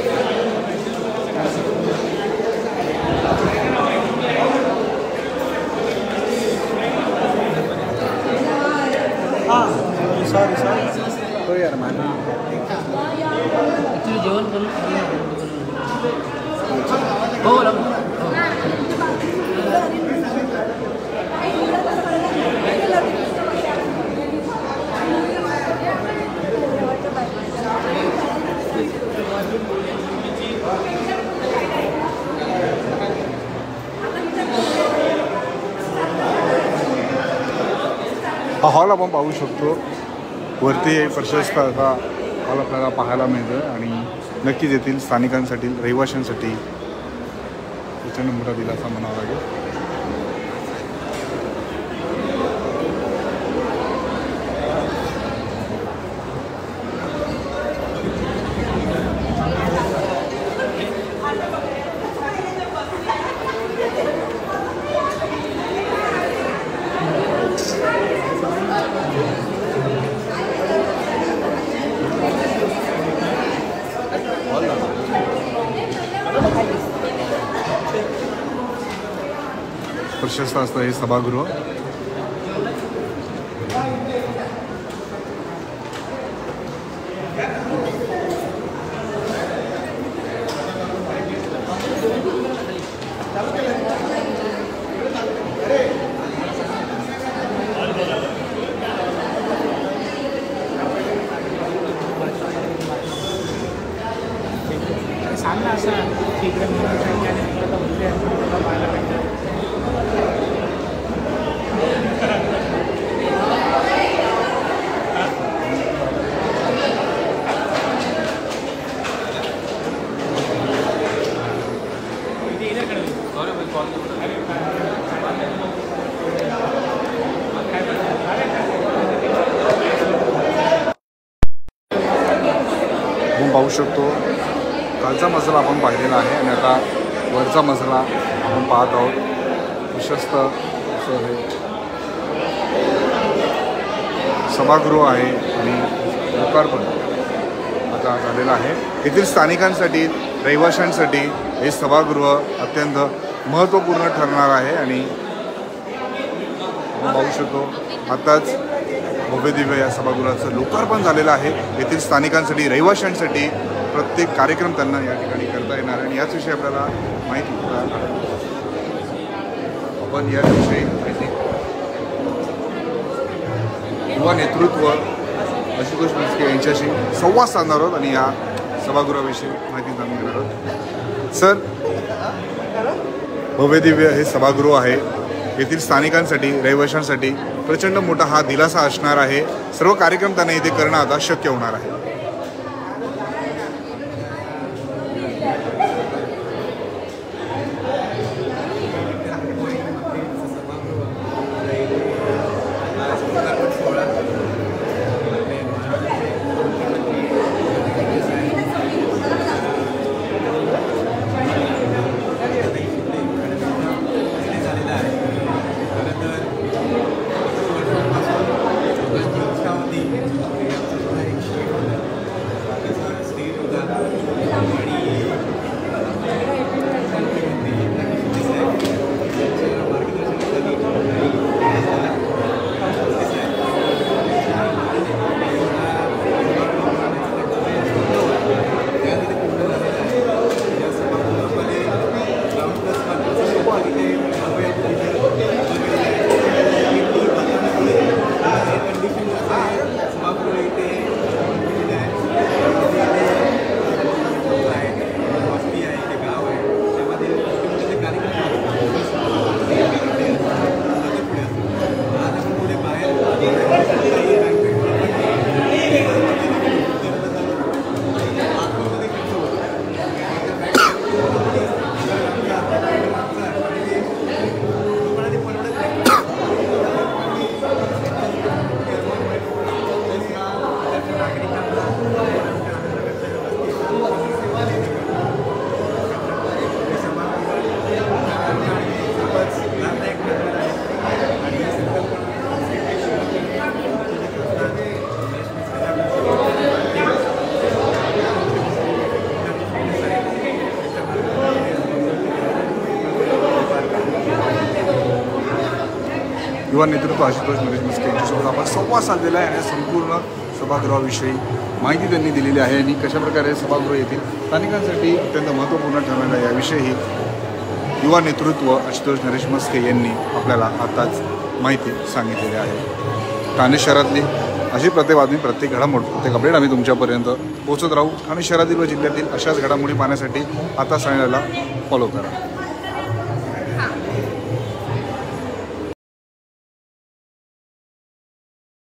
सॉरी यार माझं जेवण करून हो हा हॉल आपण पाहू शकतो. वरती प्रशस्त असा हॉल आपल्याला पाहायला मिळतं आणि नक्कीच येथील स्थानिकांसाठी रहिवाशांसाठी प्रचंड मोठा दिलासा म्हणावा लागेल. प्रशस्त असतं हे सभागृह. सांग ना असं तिकडे पाहायला पाहिजे. आपण पाहू शकतो खालचा मजला आपण पाहिलेला आहे आणि आता वरचा मजला आपण पाहत आहोत. प्रशस्त असं हे सभागृह आहे आणि लोकार्पण सुद्धा झालेला आहे. येथील स्थानिकांसाठी रहिवाशांसाठी हे सभागृह अत्यंत महत्त्वपूर्ण ठरणार आहे आणि आपण पाहू शकतो आताच भव्य दिव्य या सभागृहाचं लोकार्पण झालेलं आहे. येथील स्थानिकांसाठी रहिवाशांसाठी प्रत्येक कार्यक्रम त्यांना या ठिकाणी करता येणार आहे आणि याचविषयी आपल्याला माहिती आपण याविषयी माहिती युवा नेतृत्व आशुतोष मिस्के यांच्याशी संवाद साधणार आहोत आणि या सभागृहाविषयी माहिती जाणून घेणार आहोत. सर, भव्य दिव्य हे सभागृह आहे. येथील स्थानिकांसाठी रहिवाशांसाठी प्रचंड मोठा हा दिलासा असणार आहे. सर्व कार्यक्रम त्यांना इथे करणं आता शक्य होणार आहे. युवा नेतृत्व आशुतोष मिस्के यांच्यासोबत आपण संवाद साधलेला आहे आणि संपूर्ण सभागृहाविषयी माहिती त्यांनी दिलेली आहे आणि कशाप्रकारे सभागृह येथील स्थानिकांसाठी अत्यंत महत्त्वपूर्ण ठरणाऱ्या याविषयी युवा नेतृत्व आशुतोष नरेश मस्के यांनी आपल्याला आताच माहिती सांगितलेली आहे. ठाणे शहरातली अशी प्रत्येक बातमी, प्रत्येक घडामोड, प्रत्येक अपडेट आम्ही तुमच्यापर्यंत पोहोचत राहू. ठाणे शहरातील व जिल्ह्यातील अशाच घडामोडी पाहण्यासाठी आता चॅनलला फॉलो करा.